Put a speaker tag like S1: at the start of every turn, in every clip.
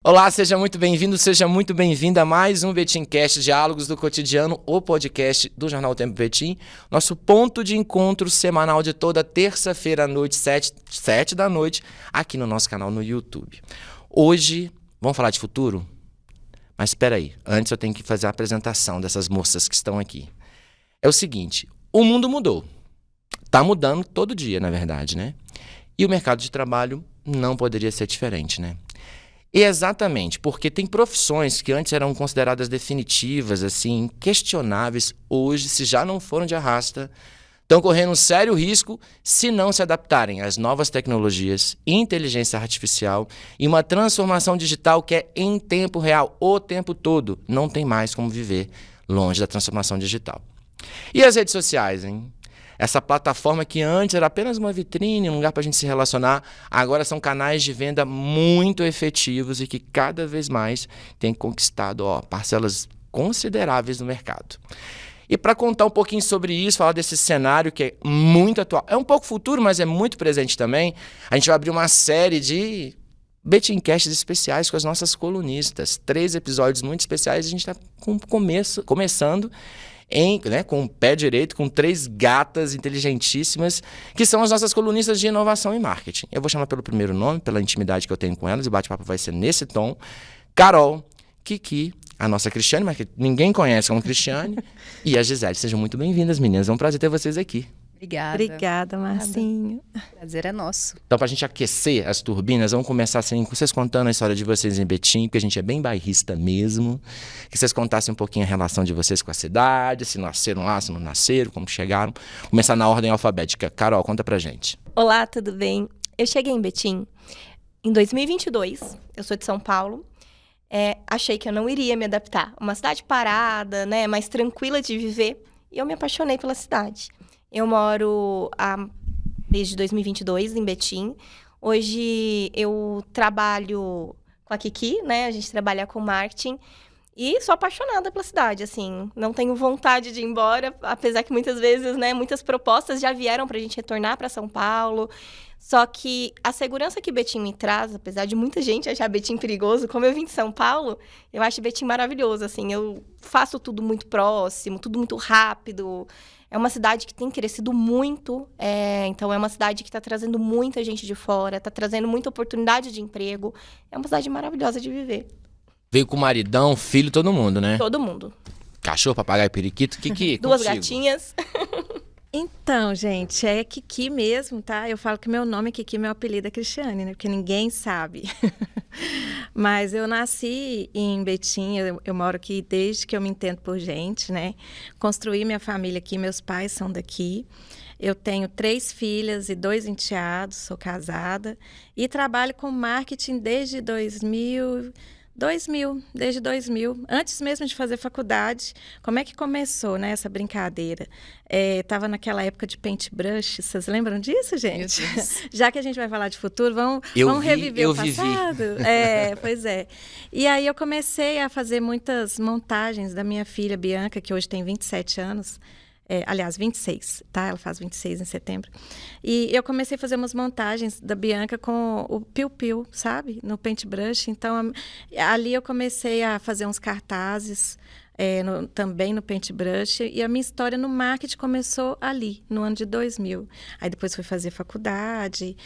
S1: Olá, seja muito bem-vindo, seja muito bem-vinda a mais um Betimcast, Diálogos do Cotidiano, o podcast do Jornal Tempo Betim, nosso ponto de encontro semanal de toda terça-feira à noite, 7 da noite, aqui no nosso canal no YouTube. Hoje, vamos falar de futuro? Mas espera aí, antes eu tenho que fazer a apresentação dessas moças que estão aqui. É o seguinte, o mundo mudou. Tá mudando todo dia, na verdade, né? E o mercado de trabalho não poderia ser diferente, né? E exatamente, porque tem profissões que antes eram consideradas definitivas, assim, questionáveis, hoje, se já não foram de arrasta, estão correndo um sério risco se não se adaptarem às novas tecnologias, inteligência artificial e uma transformação digital que é em tempo real, o tempo todo. Não tem mais como viver longe da transformação digital. E as redes sociais, hein? Essa plataforma que antes era apenas uma vitrine, um lugar para a gente se relacionar, agora são canais de venda muito efetivos e que cada vez mais têm conquistado parcelas consideráveis no mercado. E para contar um pouquinho sobre isso, falar desse cenário que é muito atual, é um pouco futuro, mas é muito presente também, a gente vai abrir uma série de Betimcasts especiais com as nossas colunistas. 3 episódios muito especiais, a gente está começando com o pé direito, com 3 gatas inteligentíssimas, que são as nossas colunistas de inovação e marketing. Eu vou chamar pelo primeiro nome, pela intimidade que eu tenho com elas, e o bate-papo vai ser nesse tom. Carol, Kiki, a nossa Cristiane, mas que ninguém conhece como Cristiane, e a Gisele. Sejam muito bem-vindas, meninas. É um prazer ter vocês aqui.
S2: Obrigada, Marcinho.
S3: Prazer é nosso.
S1: Então, para a gente aquecer as turbinas, vamos começar assim, com vocês contando a história de vocês em Betim, porque a gente é bem bairrista mesmo. Que vocês contassem um pouquinho a relação de vocês com a cidade, se nasceram lá, se não nasceram, como chegaram. Começar na ordem alfabética. Carol, conta pra gente.
S2: Olá, tudo bem? Eu cheguei em Betim em 2022. Eu sou de São Paulo. Achei que eu não iria me adaptar. Uma cidade parada, né, mais tranquila de viver. E eu me apaixonei pela cidade. Eu moro desde 2022 em Betim. Hoje eu trabalho com a Kiki, né? A gente trabalha com marketing. E sou apaixonada pela cidade, assim. Não tenho vontade de ir embora, apesar que muitas vezes, né? Muitas propostas já vieram pra gente retornar para São Paulo. Só que a segurança que Betim me traz, apesar de muita gente achar Betim perigoso, como eu vim de São Paulo, eu acho Betim maravilhoso, assim. Eu faço tudo muito próximo, tudo muito rápido. É uma cidade que tem crescido muito, então é uma cidade que está trazendo muita gente de fora, está trazendo muita oportunidade de emprego. É uma cidade maravilhosa de viver.
S1: Veio com maridão, filho, todo mundo, né?
S2: Todo mundo.
S1: Cachorro, papagaio, periquito, Kiki,
S2: 2
S1: contigo.
S2: gatinhas.
S3: Então, gente, é Kiki mesmo, tá? Eu falo que meu nome é Kiki, meu apelido é Cristiane, né? Porque ninguém sabe. Mas eu nasci em Betim, eu moro aqui desde que eu me entendo por gente, né? Construí minha família aqui, meus pais são daqui. Eu tenho 3 filhas e 2 enteados, sou casada. E trabalho com marketing desde 2000, antes mesmo de fazer faculdade. Como é que começou, né, essa brincadeira? Tava naquela época de paintbrush, vocês lembram disso, gente? Já que a gente vai falar de futuro, vamos reviver o passado? Pois é. E aí eu comecei a fazer muitas montagens da minha filha Bianca, que hoje tem 27 anos. Aliás, 26, tá? Ela faz 26 em setembro. E eu comecei a fazer umas montagens da Bianca com o piu-piu, sabe? No paintbrush. Então, ali eu comecei a fazer uns cartazes, também no paintbrush. E a minha história no marketing começou ali, no ano de 2000. Aí depois fui fazer faculdade.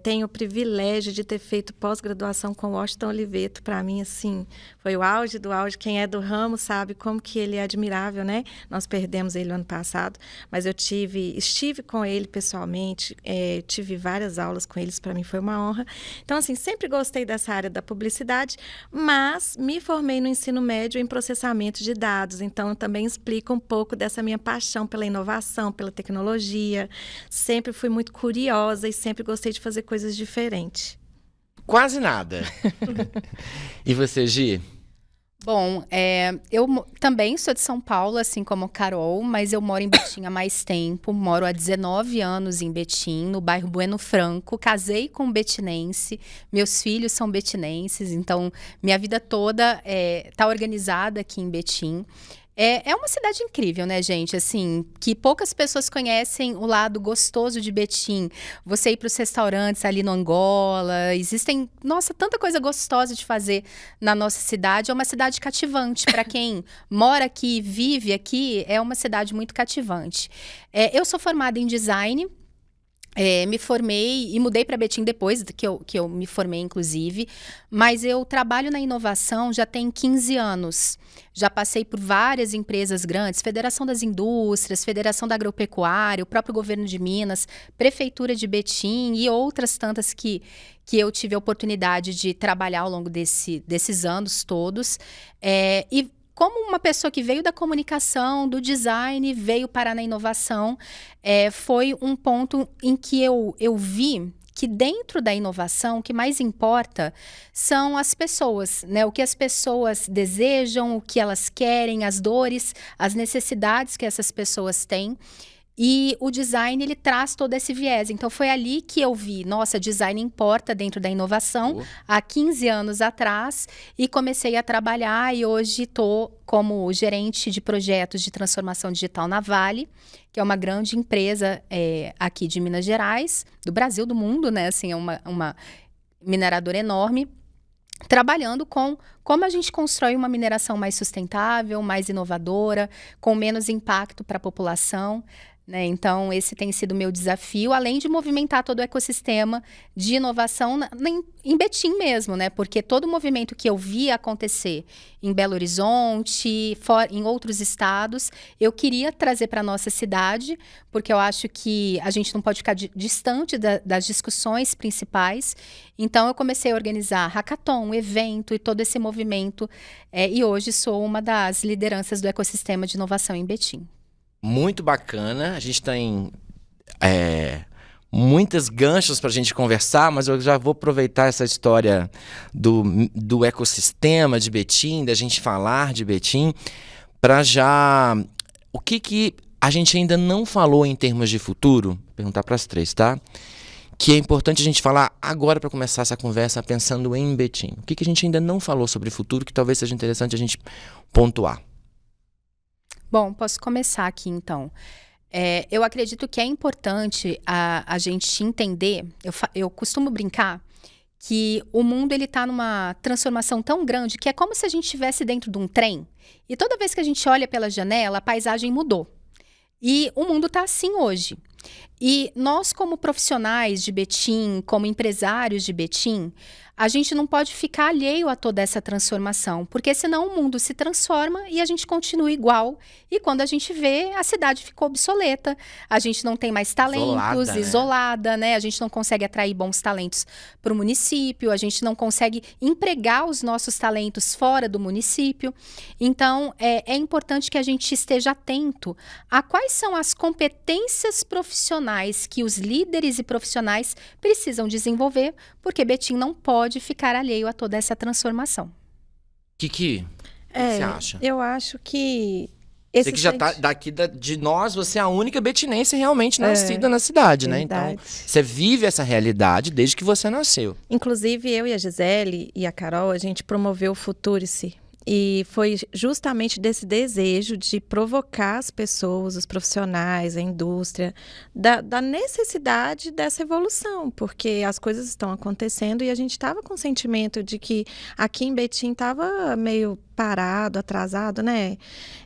S3: Tenho o privilégio de ter feito pós-graduação com Washington Oliveto. Para mim, assim, foi o auge do auge. Quem é do ramo sabe como que ele é admirável, né? Nós perdemos ele no ano passado, mas eu estive com ele pessoalmente, tive várias aulas com eles, para mim foi uma honra. Então, assim, sempre gostei dessa área da publicidade, mas me formei no ensino médio em processamento de dados, então também explica um pouco dessa minha paixão pela inovação, pela tecnologia. Sempre fui muito curiosa e sempre gostei de fazer coisas diferentes.
S1: Quase nada. E você, Gi?
S3: Bom, eu também sou de São Paulo, assim como Carol, mas eu moro em Betim há mais tempo. Moro há 19 anos em Betim, no bairro Bueno Franco. Casei com um betinense, meus filhos são betinenses, então minha vida toda está organizada aqui em Betim.
S4: É uma cidade incrível, né, gente? Assim, que poucas pessoas conhecem o lado gostoso de Betim. Você ir para os restaurantes ali no Angola, existem, nossa, tanta coisa gostosa de fazer na nossa cidade. É uma cidade cativante. Para quem mora aqui, vive aqui, é uma cidade muito cativante. Eu sou formada em design. Me formei e mudei para Betim depois que eu me formei, inclusive. Mas eu trabalho na inovação já tem 15 anos. Já passei por várias empresas grandes, Federação das Indústrias, Federação da Agropecuária, o próprio governo de Minas, Prefeitura de Betim e outras tantas que eu tive a oportunidade de trabalhar ao longo desses anos todos. E como uma pessoa que veio da comunicação, do design, veio parar na inovação, foi um ponto em que eu vi que dentro da inovação, o que mais importa são as pessoas, né? O que as pessoas desejam, o que elas querem, as dores, as necessidades que essas pessoas têm. E o design, ele traz todo esse viés. Então, foi ali que eu vi, nossa, design importa dentro da inovação, há 15 anos atrás, e comecei a trabalhar e hoje estou como gerente de projetos de transformação digital na Vale, que é uma grande empresa aqui de Minas Gerais, do Brasil, do mundo, né? Assim, é uma mineradora enorme, trabalhando com como a gente constrói uma mineração mais sustentável, mais inovadora, com menos impacto para a população, né? Então, esse tem sido o meu desafio, além de movimentar todo o ecossistema de inovação em Betim mesmo, né? Porque todo o movimento que eu vi acontecer em Belo Horizonte, em outros estados, eu queria trazer para a nossa cidade, porque eu acho que a gente não pode ficar distante das discussões principais. Então, eu comecei a organizar hackathon, evento e todo esse movimento, e hoje sou uma das lideranças do ecossistema de inovação em Betim.
S1: Muito bacana, a gente tem muitos ganchos para a gente conversar, mas eu já vou aproveitar essa história do ecossistema de Betim, da gente falar de Betim, para já... O que a gente ainda não falou em termos de futuro? Vou perguntar para as três, tá? Que é importante a gente falar agora para começar essa conversa pensando em Betim. O que a gente ainda não falou sobre futuro que talvez seja interessante a gente pontuar?
S4: Bom, posso começar aqui, então. Eu acredito que é importante a gente entender, eu costumo brincar, que o mundo está numa transformação tão grande que é como se a gente estivesse dentro de um trem e toda vez que a gente olha pela janela, a paisagem mudou. E o mundo está assim hoje. E nós, como profissionais de Betim, como empresários de Betim, a gente não pode ficar alheio a toda essa transformação, porque senão o mundo se transforma e a gente continua igual. E quando a gente vê, a cidade ficou obsoleta, a gente não tem mais talentos, isolada, né? A gente não consegue atrair bons talentos para o município, a gente não consegue empregar os nossos talentos fora do município. Então, é importante que a gente esteja atento a quais são as competências profissionais que os líderes e profissionais precisam desenvolver, porque Betim não pode ficar alheio a toda essa transformação.
S1: Kiki, o que você acha?
S3: Eu acho que...
S1: Você que já tá daqui de nós, você é a única betinense realmente nascida na cidade, né? Então, você vive essa realidade desde que você nasceu.
S3: Inclusive, eu e a Gisele e a Carol, a gente promoveu o Futurice. E foi justamente desse desejo de provocar as pessoas, os profissionais, a indústria, da necessidade dessa evolução, porque as coisas estão acontecendo e a gente estava com o sentimento de que aqui em Betim estava meio parado, atrasado, né?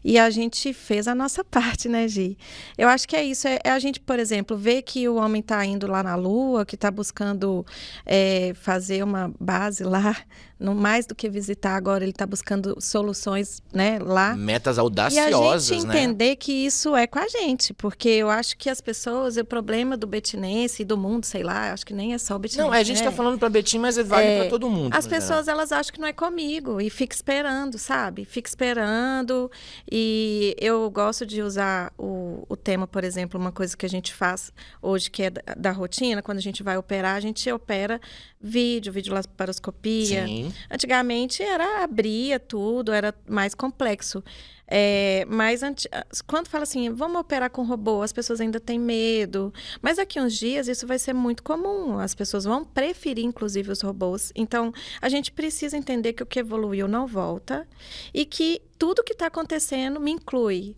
S3: E a gente fez a nossa parte, né, Gi? Eu acho que é isso. É a gente, por exemplo, ver que o homem está indo lá na Lua, que está buscando fazer uma base lá, não mais do que visitar agora, ele está buscando soluções, né, lá.
S1: Metas audaciosas,
S3: né? E a gente entender que isso é com a gente, porque eu acho que as pessoas, o problema do betinense e do mundo, sei lá, acho que nem é só o betinense.
S1: Não, a gente está falando para Betim, mas vale para todo mundo.
S3: As pessoas, elas acham que não é comigo e fica esperando, sabe? Fica esperando. E eu gosto de usar o tema, por exemplo, uma coisa que a gente faz hoje, que é da rotina, quando a gente vai operar, a gente opera vídeo laparoscopia. Sim. Antigamente abria tudo, era mais complexo. Mas quando fala assim, vamos operar com robô, as pessoas ainda têm medo. Mas daqui a uns dias isso vai ser muito comum. As pessoas vão preferir, inclusive, os robôs. Então, a gente precisa entender que o que evoluiu não volta e que tudo que está acontecendo me inclui.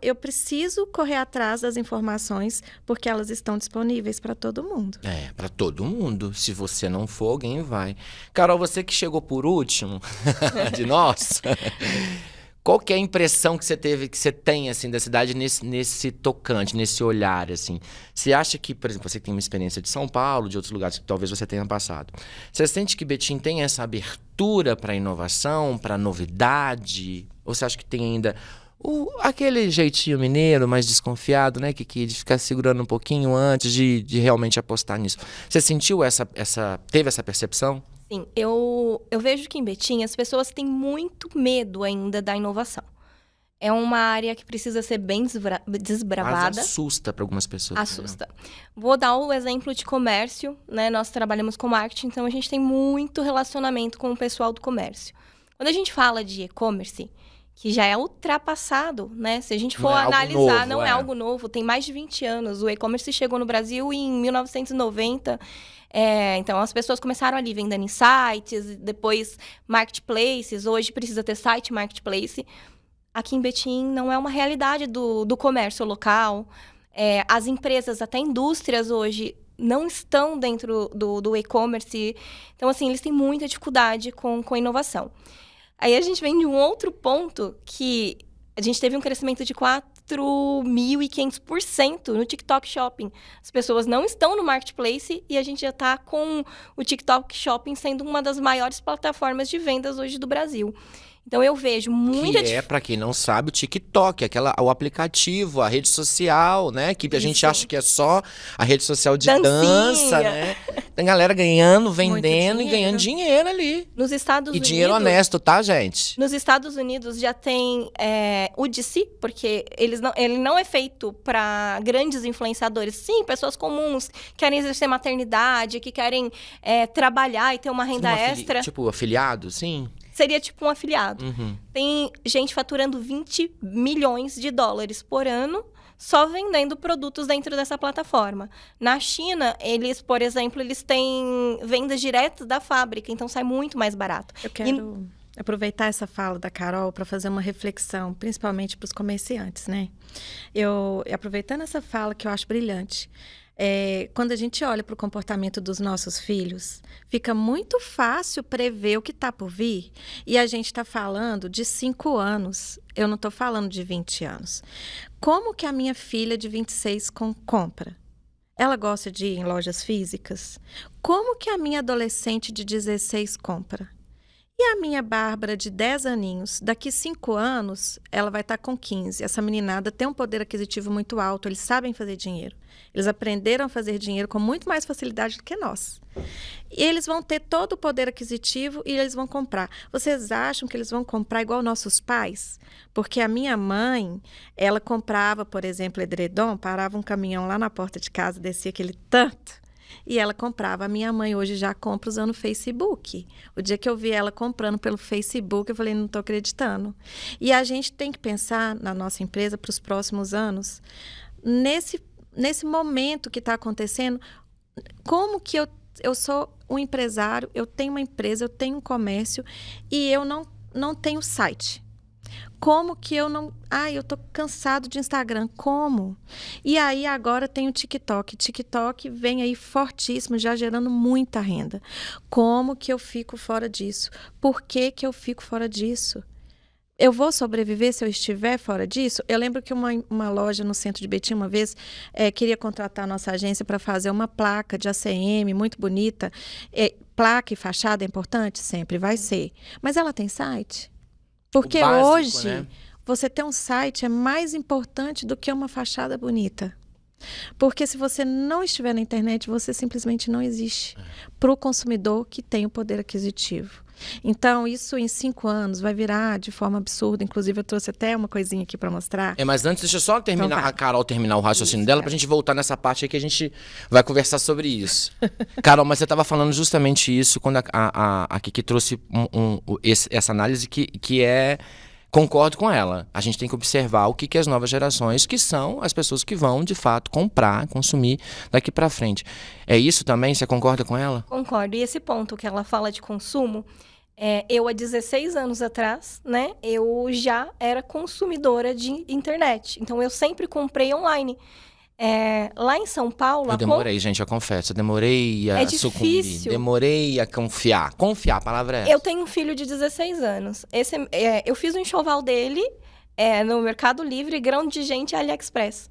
S3: Eu preciso correr atrás das informações porque elas estão disponíveis para todo mundo.
S1: Para todo mundo. Se você não for, alguém vai. Carol, você que chegou por último de nós, qual que é a impressão que você tem, assim, da cidade nesse tocante, nesse olhar, assim? Você acha que, por exemplo, você que tem uma experiência de São Paulo, de outros lugares que talvez você tenha passado, você sente que Betim tem essa abertura para inovação, para novidade? Ou você acha que tem ainda aquele jeitinho mineiro, mais desconfiado, né? Que de ficar segurando um pouquinho antes de realmente apostar nisso. Você sentiu teve essa percepção?
S2: Sim, eu vejo que em Betim as pessoas têm muito medo ainda da inovação. É uma área que precisa ser bem desbravada.
S1: Mas assusta para algumas pessoas.
S2: Assusta. Vou dar o exemplo de comércio, né? Nós trabalhamos com marketing, então a gente tem muito relacionamento com o pessoal do comércio. Quando a gente fala de e-commerce, que já é ultrapassado, né? Se a gente for analisar, não é algo novo, tem mais de 20 anos. O e-commerce chegou no Brasil em 1990. Então, as pessoas começaram ali vendendo em sites, depois marketplaces. Hoje precisa ter site marketplace. Aqui em Betim não é uma realidade do comércio local. As empresas, até indústrias hoje, não estão dentro do e-commerce. Então, assim, eles têm muita dificuldade com inovação. Aí a gente vem de um outro ponto que a gente teve um crescimento de 4.500% no TikTok Shopping. As pessoas não estão no Marketplace e a gente já está com o TikTok Shopping sendo uma das maiores plataformas de vendas hoje do Brasil. Então, eu vejo muita...
S1: Que para quem não sabe, o TikTok, o aplicativo, a rede social, né? Que a gente acha que é só a rede social de dança, né? Tem galera ganhando, vendendo e ganhando dinheiro ali.
S2: Nos Estados Unidos...
S1: E dinheiro honesto, tá, gente?
S2: Nos Estados Unidos já tem o DC, porque ele não é feito para grandes influenciadores. Sim, pessoas comuns que querem exercer maternidade, que querem trabalhar e ter uma renda extra.
S1: Tipo, afiliado, sim?
S2: Seria tipo um afiliado.
S1: Uhum.
S2: Tem gente faturando $20 milhões por ano só vendendo produtos dentro dessa plataforma. Na China, por exemplo, eles têm vendas diretas da fábrica, então sai muito mais barato.
S3: Eu quero aproveitar essa fala da Carol para fazer uma reflexão, principalmente para os comerciantes, né? Aproveitando essa fala que eu acho brilhante, quando a gente olha para o comportamento dos nossos filhos, fica muito fácil prever o que está por vir. E a gente está falando de 5 anos, eu não estou falando de 20 anos. Como que a minha filha de 26 compra? Ela gosta de ir em lojas físicas? Como que a minha adolescente de 16 compra? E a minha Bárbara, de 10 aninhos, daqui 5 anos, ela vai estar com 15. Essa meninada tem um poder aquisitivo muito alto, eles sabem fazer dinheiro. Eles aprenderam a fazer dinheiro com muito mais facilidade do que nós. E eles vão ter todo o poder aquisitivo e eles vão comprar. Vocês acham que eles vão comprar igual nossos pais? Porque a minha mãe, ela comprava, por exemplo, edredom, parava um caminhão lá na porta de casa, descia aquele tanto, e ela comprava. A minha mãe hoje já compra usando o Facebook. O dia que eu vi ela comprando pelo Facebook, eu falei, não estou acreditando. E a gente tem que pensar na nossa empresa para os próximos anos, nesse momento que está acontecendo, como que eu sou um empresário, eu tenho uma empresa, eu tenho um comércio e eu não tenho site. Como que eu não... eu tô cansado de Instagram. Como? E aí agora tem o TikTok. TikTok vem aí fortíssimo, já gerando muita renda. Como que eu fico fora disso? Por que que eu fico fora disso? Eu vou sobreviver se eu estiver fora disso? Eu lembro que uma loja no centro de Betim, uma vez, queria contratar a nossa agência para fazer uma placa de ACM muito bonita. Placa e fachada é importante? Sempre vai ser. Mas ela tem site? Porque básico, hoje, né? Você ter um site é mais importante do que uma fachada bonita. Porque se você não estiver na internet, você simplesmente não existe para o consumidor que tem o poder aquisitivo. Então, isso em 5 anos vai virar de forma absurda. Inclusive, eu trouxe até uma coisinha aqui para mostrar.
S1: Mas antes, deixa eu só terminar, então, a Carol terminar o raciocínio dela, para a gente voltar nessa parte aí que a gente vai conversar sobre isso. Carol, mas você estava falando justamente isso quando a Kiki trouxe essa análise que é concordo com ela. A gente tem que observar o que as novas gerações, que são as pessoas que vão, de fato, comprar, consumir daqui para frente. É isso também? Você concorda com ela?
S2: Concordo. E esse ponto que ela fala de consumo, eu há 16 anos atrás, né, eu já era consumidora de internet. Então, eu sempre comprei online. Lá em São Paulo...
S1: Eu demorei, gente, eu confesso. Eu demorei a sucumbir. Demorei a confiar. Confiar, a palavra é essa.
S2: Eu tenho um filho de 16 anos. Eu fiz um enxoval dele no Mercado Livre, grão de gente AliExpress.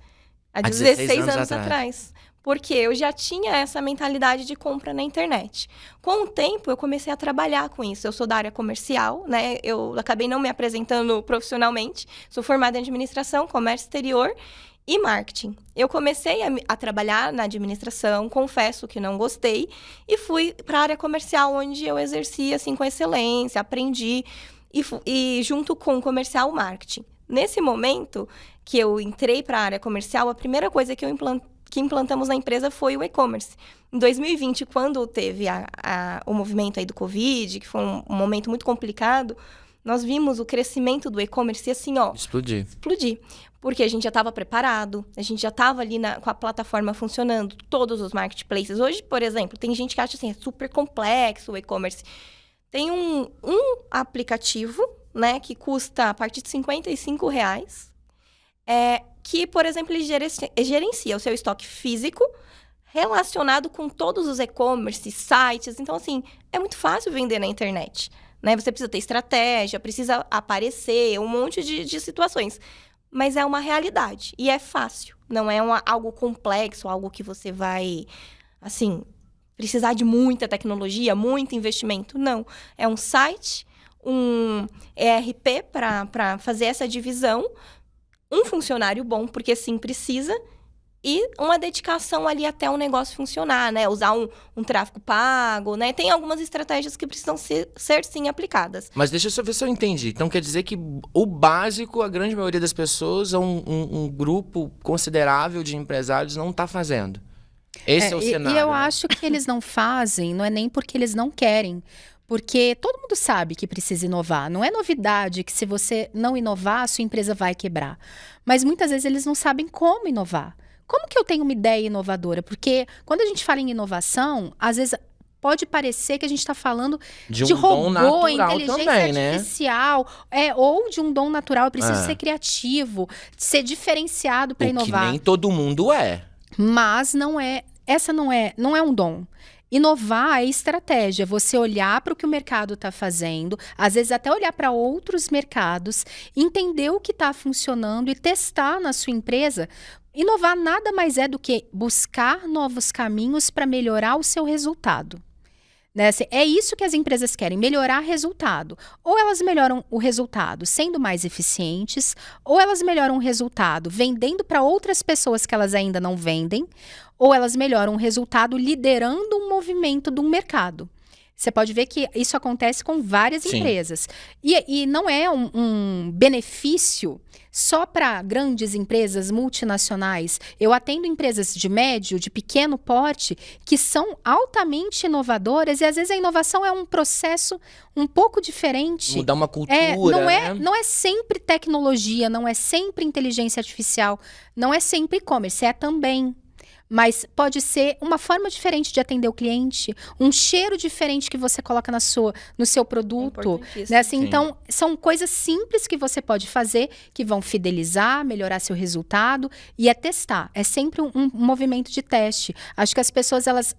S2: Há 16 anos atrás. Porque eu já tinha essa mentalidade de compra na internet. Com o tempo, eu comecei a trabalhar com isso. Eu sou da área comercial, né? Eu acabei não me apresentando profissionalmente. Sou formada em administração, comércio exterior e marketing. Eu comecei a trabalhar na administração, confesso que não gostei, e fui para a área comercial, onde eu exerci assim, com excelência, aprendi, e junto com o comercial, marketing. Nesse momento que eu entrei para a área comercial, a primeira coisa que implantamos na empresa foi o e-commerce. Em 2020, quando teve o movimento aí do Covid, que foi um momento muito complicado, nós vimos o crescimento do e-commerce assim,
S1: explodir.
S2: Porque a gente já estava preparado, a gente já estava ali com a plataforma funcionando, todos os marketplaces. Hoje, por exemplo, tem gente que acha assim, é super complexo o e-commerce. Tem um aplicativo, né, que custa a partir de R$55, que, por exemplo, ele gerencia o seu estoque físico relacionado com todos os e-commerce, sites. Então, assim, é muito fácil vender na internet, né? Você precisa ter estratégia, precisa aparecer, um monte de situações. Mas é uma realidade e é fácil. Não é algo complexo, algo que você vai, assim, precisar de muita tecnologia, muito investimento. Não. É um site, um ERP para fazer essa divisão, um funcionário bom, porque sim, precisa, e uma dedicação ali até o negócio funcionar, né? Usar um tráfego pago, né? Tem algumas estratégias que precisam ser sim aplicadas.
S1: Mas deixa eu só ver se eu entendi. Então quer dizer que o básico, a grande maioria das pessoas, um grupo considerável de empresários não está fazendo. Esse é o cenário.
S4: E eu acho que eles não fazem, não é nem porque eles não querem. Porque todo mundo sabe que precisa inovar. Não é novidade que se você não inovar, a sua empresa vai quebrar. Mas muitas vezes eles não sabem como inovar. Como que eu tenho uma ideia inovadora? Porque quando a gente fala em inovação, às vezes pode parecer que a gente está falando de robô, inteligência artificial, ou de um dom natural. Eu preciso ser criativo, ser diferenciado para inovar.
S1: Que nem todo mundo é.
S4: Mas não é um dom. Inovar é estratégia, você olhar para o que o mercado está fazendo, às vezes até olhar para outros mercados, entender o que está funcionando e testar na sua empresa. Inovar nada mais é do que buscar novos caminhos para melhorar o seu resultado. Né? É isso que as empresas querem, melhorar resultado. Ou elas melhoram o resultado sendo mais eficientes, ou elas melhoram o resultado vendendo para outras pessoas que elas ainda não vendem, ou elas melhoram o resultado liderando um movimento de um mercado. Você pode ver que isso acontece com várias empresas. E não é um benefício só para grandes empresas multinacionais. Eu atendo empresas de médio, de pequeno porte, que são altamente inovadoras e às vezes a inovação é um processo um pouco diferente.
S1: Mudar uma cultura,
S4: não é sempre tecnologia, não é sempre inteligência artificial, não é sempre e-commerce, é também. Mas pode ser uma forma diferente de atender o cliente, um cheiro diferente que você coloca no seu produto. Né? Assim, então, são coisas simples que você pode fazer que vão fidelizar, melhorar seu resultado e testar. É sempre um movimento de teste. Acho que as pessoas, elas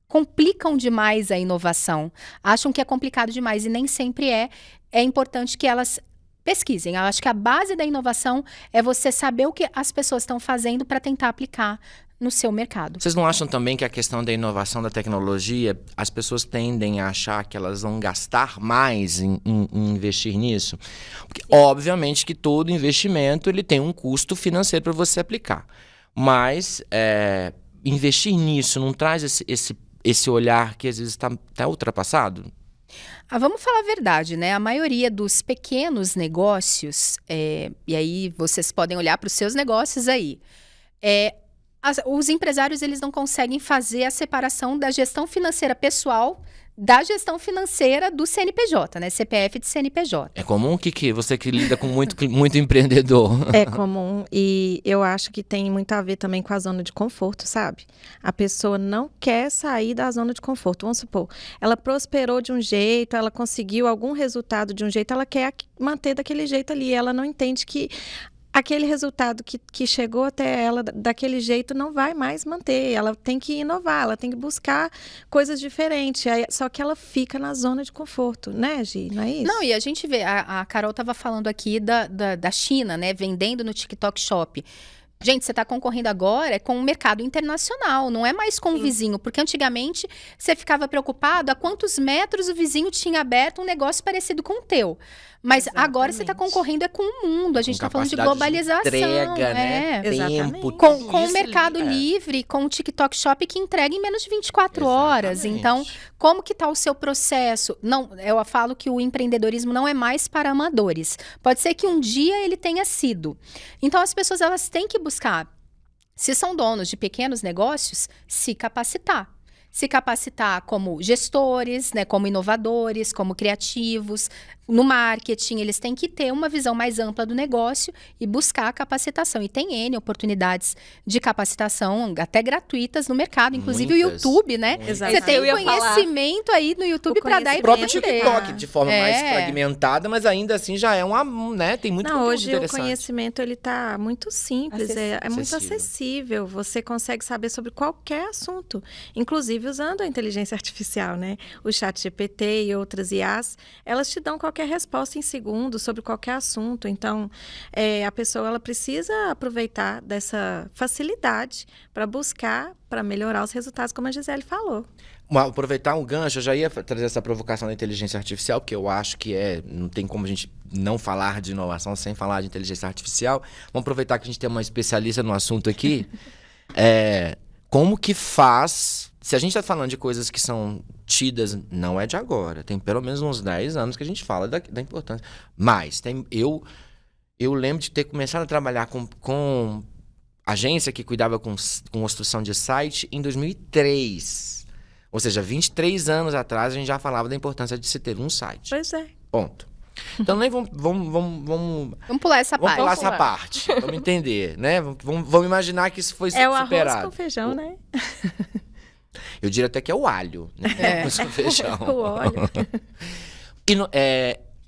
S4: complicam demais a inovação. Acham que é complicado demais e nem sempre é. É importante que elas pesquisem. Eu acho que a base da inovação é você saber o que as pessoas estão fazendo para tentar aplicar no seu mercado.
S1: Vocês não acham também que a questão da inovação da tecnologia, as pessoas tendem a achar que elas vão gastar mais em investir nisso? Porque, obviamente, que todo investimento ele tem um custo financeiro para você aplicar. Mas investir nisso não traz esse olhar que às vezes está ultrapassado?
S4: Vamos falar a verdade, né? A maioria dos pequenos negócios, e aí vocês podem olhar para os seus negócios aí, os empresários, eles não conseguem fazer a separação da gestão financeira pessoal da gestão financeira do CNPJ, né? CPF de CNPJ.
S1: É comum, Kiki? Você que lida com muito empreendedor.
S3: É comum e eu acho que tem muito a ver também com a zona de conforto, sabe? A pessoa não quer sair da zona de conforto. Vamos supor, ela prosperou de um jeito, ela conseguiu algum resultado de um jeito, ela quer manter daquele jeito ali. Ela não entende que aquele resultado que chegou até ela daquele jeito não vai mais manter. Ela tem que inovar, ela tem que buscar coisas diferentes. Só que ela fica na zona de conforto, né, Gi? Não é isso?
S4: Não, e a gente vê, a Carol estava falando aqui da China, né? Vendendo no TikTok Shop. Gente, você está concorrendo agora com o mercado internacional, não é mais com o vizinho. Porque antigamente você ficava preocupado a quantos metros o vizinho tinha aberto um negócio parecido com o teu. Mas agora você está concorrendo com o mundo. A gente está falando de globalização.
S1: De entrega, né?
S3: Exatamente.
S4: Com o Mercado Livre, com o TikTok Shop que entrega em menos de 24 horas. Então, como que está o seu processo? Não, eu falo que o empreendedorismo não é mais para amadores. Pode ser que um dia ele tenha sido. Então, as pessoas elas têm que buscar, se são donos de pequenos negócios, se capacitar. Se capacitar como gestores, né, como inovadores, como criativos. No marketing, eles têm que ter uma visão mais ampla do negócio e buscar a capacitação. E tem N oportunidades de capacitação, até gratuitas no mercado. Inclusive
S1: Muitas.
S4: o YouTube, né?
S3: Exatamente.
S4: Você tem conhecimento aí no YouTube para dar e
S1: O próprio
S4: vender.
S1: TikTok, de forma mais fragmentada, mas ainda assim já é né? Tem muito conteúdo
S3: hoje
S1: interessante.
S3: o conhecimento ele tá muito simples, é muito
S1: Acessível.
S3: acessível. Você consegue saber sobre qualquer assunto, inclusive usando a inteligência artificial, né? O ChatGPT e outras IAs, elas te dão qualquer resposta em segundos sobre qualquer assunto. Então, a pessoa ela precisa aproveitar dessa facilidade para buscar, para melhorar os resultados, como a Gisele falou.
S1: Aproveitar um gancho, eu já ia trazer essa provocação da inteligência artificial, porque eu acho que não tem como a gente não falar de inovação sem falar de inteligência artificial. Vamos aproveitar que a gente tem uma especialista no assunto aqui. Como que faz... Se a gente está falando de coisas que são tidas, não é de agora. Tem pelo menos uns 10 anos que a gente fala da importância. Mas eu lembro de ter começado a trabalhar com agência que cuidava com construção de site em 2003. Ou seja, 23 anos atrás a gente já falava da importância de se ter um site.
S3: Pois é.
S1: Ponto. Então, nem vamos
S4: pular essa parte.
S1: Vamos pular essa parte. Vamos entender, né? Vamos imaginar que isso foi
S3: É o
S1: superado.
S3: arroz com feijão, né?
S1: Eu diria até que é o alho, né? Arroz com feijão.
S3: O óleo.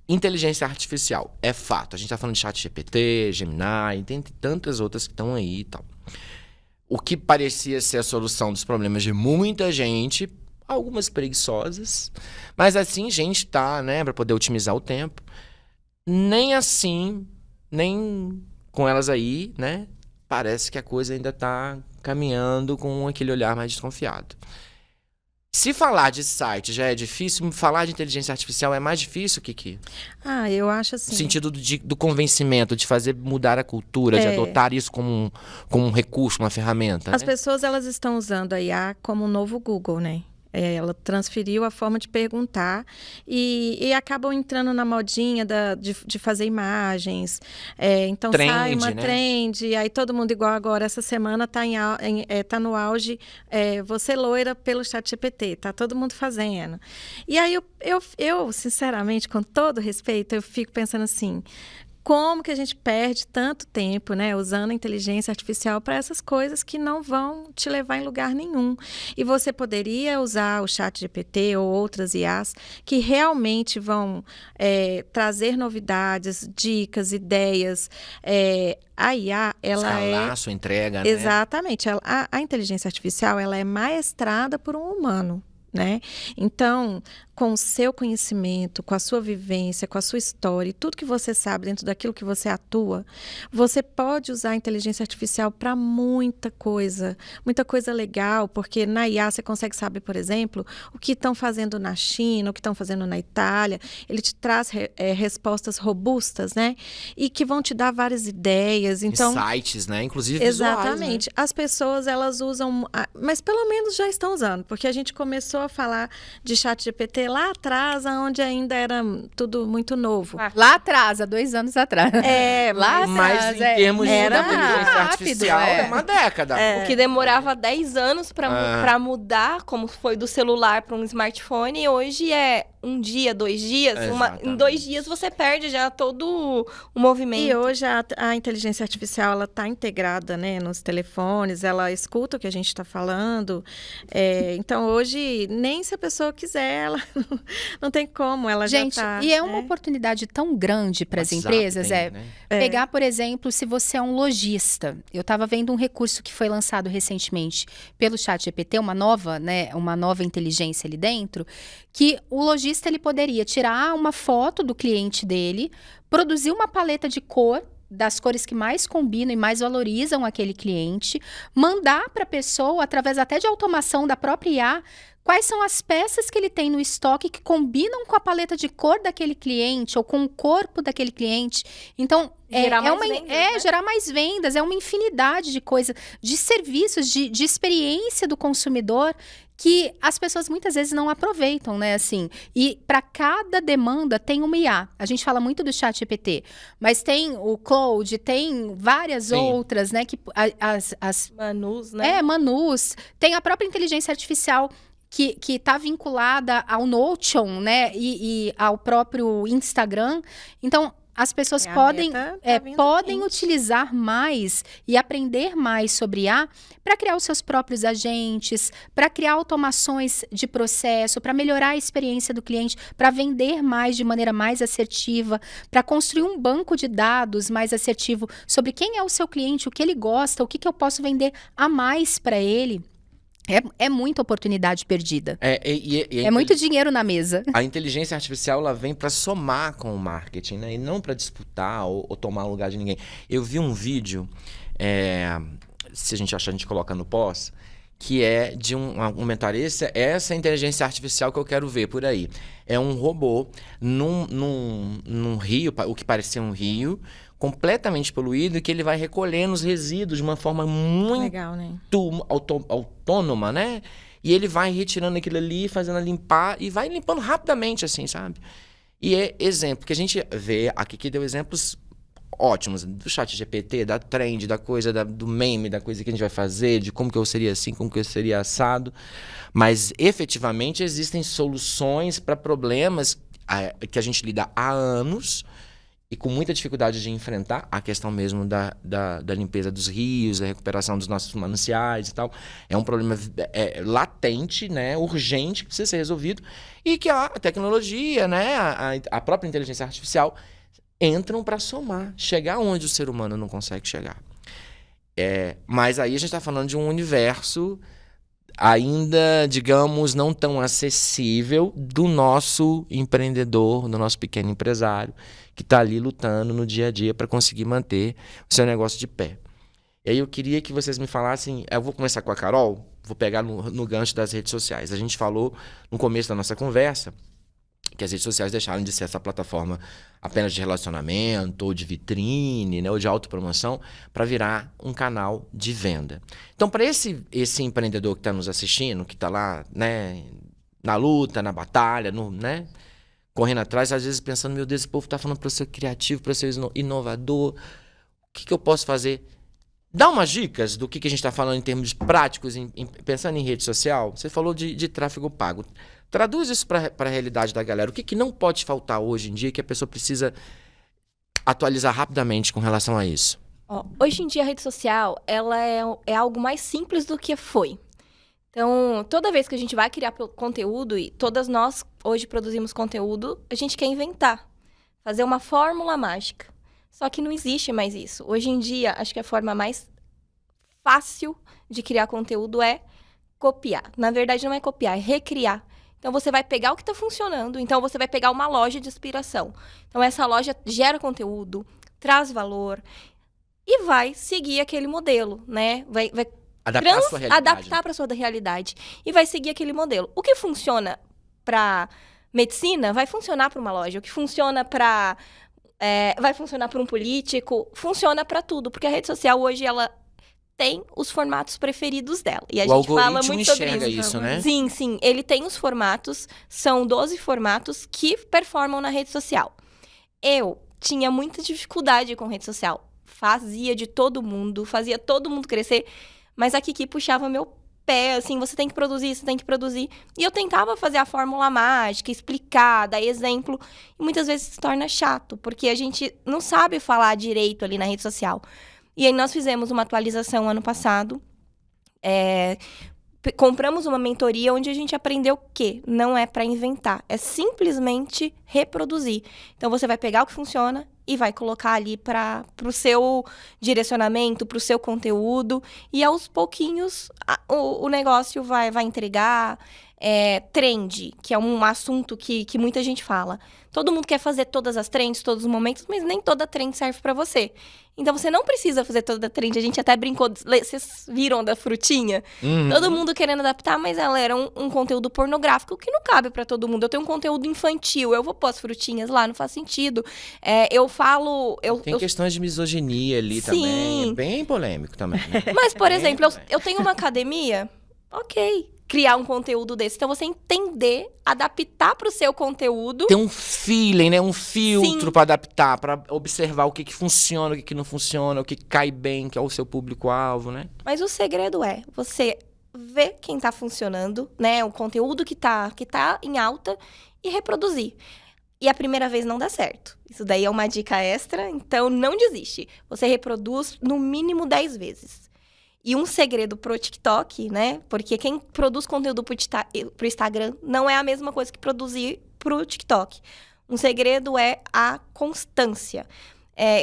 S1: Inteligência artificial, é fato. A gente tá falando de ChatGPT, Gemini, tem tantas outras que estão aí e tal. O que parecia ser a solução dos problemas de muita gente, algumas preguiçosas, mas assim, gente tá, né, para poder otimizar o tempo. Nem assim, nem com elas aí, né, parece que a coisa ainda tá caminhando com aquele olhar mais desconfiado. Se falar de site já é difícil, falar de inteligência artificial é mais difícil, Kiki?
S3: Eu acho assim...
S1: No sentido do convencimento, de fazer mudar a cultura, de adotar isso como um recurso, uma ferramenta.
S3: As pessoas, elas estão usando a IA como um novo Google, né? Ela transferiu a forma de perguntar e acabam entrando na modinha de fazer imagens. Então
S1: trend,
S3: sai uma
S1: né?
S3: Trend, aí todo mundo igual agora. Essa semana tá no auge você loira pelo ChatGPT, tá todo mundo fazendo. E aí eu, sinceramente, com todo respeito, eu fico pensando assim... Como que a gente perde tanto tempo, né, usando a inteligência artificial para essas coisas que não vão te levar em lugar nenhum? E você poderia usar o ChatGPT ou outras IAs que realmente vão trazer novidades, dicas, ideias. A IA, ela
S1: escalar a sua entrega, né?
S3: Exatamente. A inteligência artificial, ela é maestrada por um humano, né? Então, com o seu conhecimento, com a sua vivência, com a sua história, e tudo que você sabe dentro daquilo que você atua, você pode usar a inteligência artificial para muita coisa legal, porque na IA você consegue saber, por exemplo, o que estão fazendo na China, o que estão fazendo na Itália. Ele te traz respostas robustas, né? E que vão te dar várias ideias. Então,
S1: sites, né? Inclusive visuais,
S3: exatamente.
S1: Né?
S3: As pessoas, elas usam, mas pelo menos já estão usando, porque a gente começou a falar de ChatGPT viver lá atrás, onde ainda era tudo muito novo.
S4: Lá atrás, há 2 anos atrás.
S3: Lá
S1: mas
S3: atrás,
S1: em termos de inteligência
S4: rápido,
S1: artificial, é uma década.
S2: O que demorava 10 anos pra mudar, como foi do celular para um smartphone, hoje é 1 dia, 2 dias. Em 2 dias você perde já todo o movimento.
S3: E hoje a inteligência artificial, ela está integrada, né, nos telefones, ela escuta o que a gente está falando. Então, hoje, nem se a pessoa quiser, ela não tem como, ela
S4: gente,
S3: já tá...
S4: E é uma oportunidade tão grande para as empresas,
S1: né?
S4: Pegar, por exemplo, se você é um lojista. Eu estava vendo um recurso que foi lançado recentemente pelo ChatGPT, uma nova inteligência ali dentro, que o lojista ele poderia tirar uma foto do cliente dele, produzir uma paleta de cor, das cores que mais combinam e mais valorizam aquele cliente, mandar para a pessoa, através até de automação da própria IA, quais são as peças que ele tem no estoque que combinam com a paleta de cor daquele cliente ou com o corpo daquele cliente. Então, gerar mais vendas, é uma infinidade de coisas, de serviços, de experiência do consumidor que as pessoas muitas vezes não aproveitam, né, assim. E para cada demanda tem uma IA. A gente fala muito do ChatGPT, mas tem o Claude, tem várias outras, né, que as
S2: Manus, né?
S4: Manus, tem a própria inteligência artificial que está vinculada ao Notion, né, e ao próprio Instagram. Então, as pessoas podem utilizar mais e aprender mais sobre IA para criar os seus próprios agentes, para criar automações de processo, para melhorar a experiência do cliente, para vender mais de maneira mais assertiva, para construir um banco de dados mais assertivo sobre quem é o seu cliente, o que ele gosta, o que eu posso vender a mais para ele. É muita oportunidade perdida. É muito dinheiro na mesa.
S1: A inteligência artificial, ela vem para somar com o marketing, né? E não para disputar ou tomar o lugar de ninguém. Eu vi um vídeo, se a gente achar, a gente coloca no pós, que é de um comentarista. Essa inteligência artificial que eu quero ver por aí. É um robô num rio, o que parecia um rio, completamente poluído, e que ele vai recolhendo os resíduos de uma forma muito
S3: legal, né?
S1: Autônoma, né? E ele vai retirando aquilo ali, fazendo limpar, e vai limpando rapidamente, assim, sabe? E é exemplo, que a gente vê aqui, que deu exemplos ótimos, do ChatGPT, da trend, da coisa, do meme, da coisa que a gente vai fazer, de como que eu seria assim, como que eu seria assado. Mas, efetivamente, existem soluções para problemas que a gente lida há anos, e com muita dificuldade de enfrentar a questão mesmo da limpeza dos rios, da recuperação dos nossos mananciais e tal. É um problema latente, né, urgente, que precisa ser resolvido, e que a tecnologia, né, a própria inteligência artificial entram para somar, chegar onde o ser humano não consegue chegar. Mas aí a gente está falando de um universo ainda, digamos, não tão acessível do nosso empreendedor, do nosso pequeno empresário, que está ali lutando no dia a dia para conseguir manter o seu negócio de pé. E aí eu queria que vocês me falassem, eu vou começar com a Carol, vou pegar no gancho das redes sociais. A gente falou no começo da nossa conversa que as redes sociais deixaram de ser essa plataforma apenas de relacionamento, ou de vitrine, né, ou de autopromoção, para virar um canal de venda. Então, para esse empreendedor que está nos assistindo, que está lá, né, na luta, na batalha, né, correndo atrás, às vezes pensando, meu Deus, esse povo está falando para eu ser criativo, para eu ser inovador, o que eu posso fazer? Dá umas dicas do que a gente está falando em termos práticos, pensando em rede social. Você falou de tráfego pago. Traduz isso para a realidade da galera. O que não pode faltar hoje em dia que a pessoa precisa atualizar rapidamente com relação a isso?
S2: Hoje em dia a rede social ela é algo mais simples do que foi. Então, toda vez que a gente vai criar conteúdo, e todas nós hoje produzimos conteúdo, a gente quer inventar, fazer uma fórmula mágica. Só que não existe mais isso. Hoje em dia, acho que a forma mais fácil de criar conteúdo é copiar. Na verdade, não é copiar, é recriar. Então, você vai pegar o que está funcionando. Então, você vai pegar uma loja de inspiração. Então, essa loja gera conteúdo, traz valor e vai seguir aquele modelo, né? Vai
S1: adaptar a sua realidade.
S2: Adaptar para a sua realidade. E vai seguir aquele modelo. O que funciona para medicina vai funcionar para uma loja. O que funciona para... vai funcionar para um político. Funciona para tudo. Porque a rede social hoje, ela tem os formatos preferidos dela. E a
S1: O
S2: gente fala
S1: algoritmo
S2: muito sobre
S1: enxerga
S2: isso.
S1: isso, né?
S2: Sim, sim. Ele tem os formatos, são 12 formatos que performam na rede social. Eu tinha muita dificuldade com rede social. Fazia de todo mundo, fazia todo mundo crescer, mas a Kiki puxava meu pé, assim, você tem que produzir, você tem que produzir. E eu tentava fazer a fórmula mágica, explicar, dar exemplo, e muitas vezes se torna chato, porque a gente não sabe falar direito ali na rede social. E aí nós fizemos uma atualização ano passado, compramos uma mentoria onde a gente aprendeu o quê? Não é para inventar, é simplesmente reproduzir. Então, você vai pegar o que funciona e vai colocar ali para o seu direcionamento, para o seu conteúdo. E, aos pouquinhos, o negócio vai entregar. Trend, que é um assunto que muita gente fala. Todo mundo quer fazer todas as trends, todos os momentos, mas nem toda trend serve para você. Então, você não precisa fazer toda a trend. A gente até brincou, vocês viram da frutinha?
S1: Uhum.
S2: Todo mundo querendo adaptar, mas ela era um conteúdo pornográfico que não cabe para todo mundo. Eu tenho um conteúdo infantil, eu vou pôr as frutinhas lá, não faz sentido. Eu falo...
S1: Tem questões de misoginia ali
S2: Sim.
S1: também, é bem polêmico também. Né?
S2: Mas, por exemplo, eu tenho uma academia, ok, criar um conteúdo desse. Então, você entender, adaptar para o seu conteúdo.
S1: Tem um feeling, né? Um filtro
S2: Sim.
S1: para adaptar, para observar o que funciona, o que não funciona, o que cai bem, que é o seu público-alvo, né?
S2: Mas o segredo é você ver quem tá funcionando, né? O conteúdo que tá em alta e reproduzir. E a primeira vez não dá certo. Isso daí é uma dica extra, então não desiste. Você reproduz no mínimo 10 vezes. E um segredo pro TikTok, né? Porque quem produz conteúdo pro Instagram não é a mesma coisa que produzir pro TikTok. Um segredo é a constância.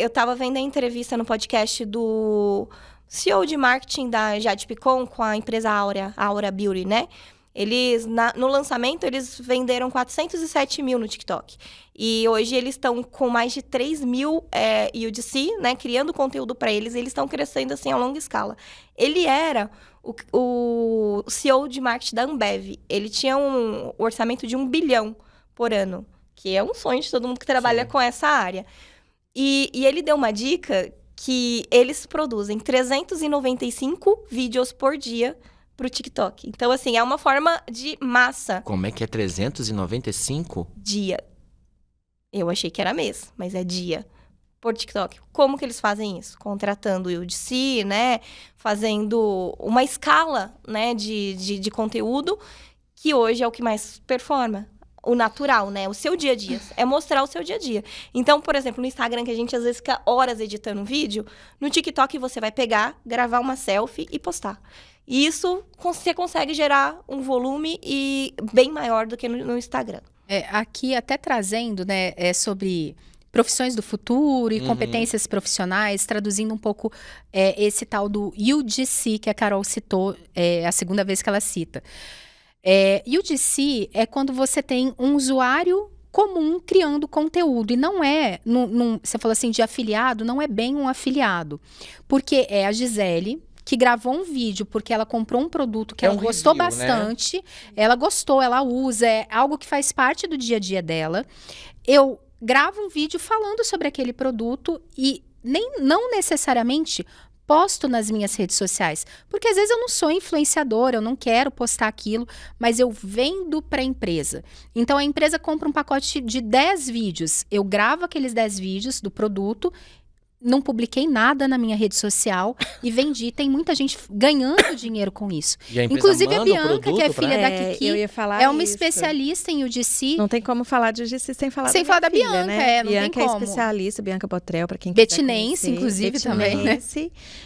S2: Eu tava vendo a entrevista no podcast do CEO de marketing da Jade Picon com a empresa Aura Beauty, né? Eles, no lançamento, eles venderam 407 mil no TikTok. E hoje eles estão com mais de 3 mil UGC, né? Criando conteúdo para eles. E eles estão crescendo, assim, a longa escala. Ele era o CEO de marketing da Ambev. Ele tinha um orçamento de 1 bilhão por ano. Que é um sonho de todo mundo que trabalha com essa área. E ele deu uma dica que eles produzem 395 vídeos por dia pro TikTok. Então, assim, é uma forma de massa.
S1: Como é que é 395?
S2: Dia. Eu achei que era mês, mas é dia. Por TikTok. Como que eles fazem isso? Contratando o UGC, né? Fazendo uma escala, né, de conteúdo, que hoje é o que mais performa. O natural, né? O seu dia a dia. É mostrar o seu dia a dia. Então, por exemplo, no Instagram, que a gente às vezes fica horas editando um vídeo, no TikTok você vai pegar, gravar uma selfie e postar. E isso você consegue gerar um volume bem maior do que no Instagram.
S4: Aqui até trazendo, né, sobre profissões do futuro e competências profissionais, traduzindo um pouco esse tal do UGC que a Carol citou, a segunda vez que ela cita. UGC é quando você tem um usuário comum criando conteúdo. E não é, você falou assim, de afiliado, não é bem um afiliado. Porque é a Gisele que gravou um vídeo porque ela comprou um produto que ela gostou
S1: review,
S4: bastante.
S1: Né?
S4: Ela gostou, ela usa, é algo que faz parte do dia a dia dela. Eu gravo um vídeo falando sobre aquele produto e não necessariamente posto nas minhas redes sociais. Porque às vezes eu não sou influenciadora, eu não quero postar aquilo, mas eu vendo para a empresa. Então a empresa compra um pacote de 10 vídeos. Eu gravo aqueles 10 vídeos do produto, não publiquei nada na minha rede social e vendi. Tem muita gente ganhando dinheiro com isso. Inclusive a Bianca, que é filha da Kiki,
S3: eu ia falar
S4: uma
S3: isso.
S4: especialista em UGC.
S3: Não tem como falar de UGC sem falar
S4: da
S3: filha,
S4: Bianca,
S3: né?
S4: não
S3: Bianca
S4: tem como.
S3: é especialista, Bianca Botrel, para quem quiser
S4: Betinense,
S3: conhecer.
S4: inclusive, também, né?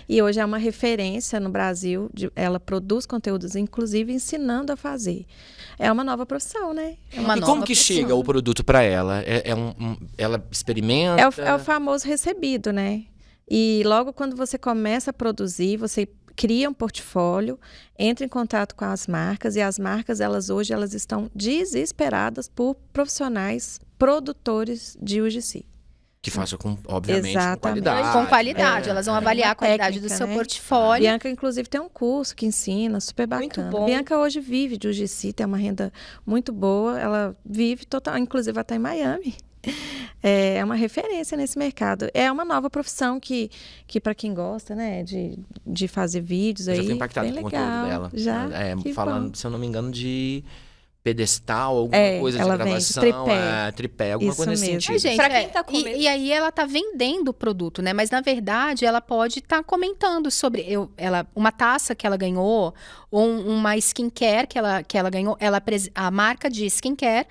S3: E hoje é uma referência no Brasil. Ela produz conteúdos, inclusive ensinando a fazer. É uma nova profissão, né?
S1: E como que chega o produto para ela? Ela experimenta?
S3: É o famoso recebido, né? E logo quando você começa a produzir, você cria um portfólio, entra em contato com as marcas, e as marcas, elas estão desesperadas por profissionais produtores de UGC.
S1: Que façam, obviamente,
S3: Exatamente.
S1: com qualidade.
S4: Com qualidade, elas vão avaliar a qualidade
S3: técnica,
S4: do seu
S3: né?
S4: portfólio.
S3: Bianca, inclusive, tem um curso que ensina, super bacana.
S2: Muito bom.
S3: Bianca hoje vive de UGC, tem uma renda muito boa, ela vive total, inclusive ela está em Miami. É uma referência nesse mercado. É uma nova profissão que para quem gosta, né, de fazer vídeos aí,
S1: eu já tô impactado
S3: bem
S1: com o
S3: legal.
S1: conteúdo dela.
S3: Já?
S1: Falando,
S3: bom.
S1: se eu não me engano, de pedestal, alguma coisa de
S3: ela
S1: gravação,
S3: vende
S1: tripé, alguma
S3: Isso
S1: coisa nesse
S3: mesmo.
S1: sentido.
S4: Gente,
S2: Pra quem tá
S4: e aí ela tá vendendo o produto, né? Mas na verdade ela pode estar comentando sobre uma taça que ela ganhou, ou uma skincare que ela ganhou. A marca de skincare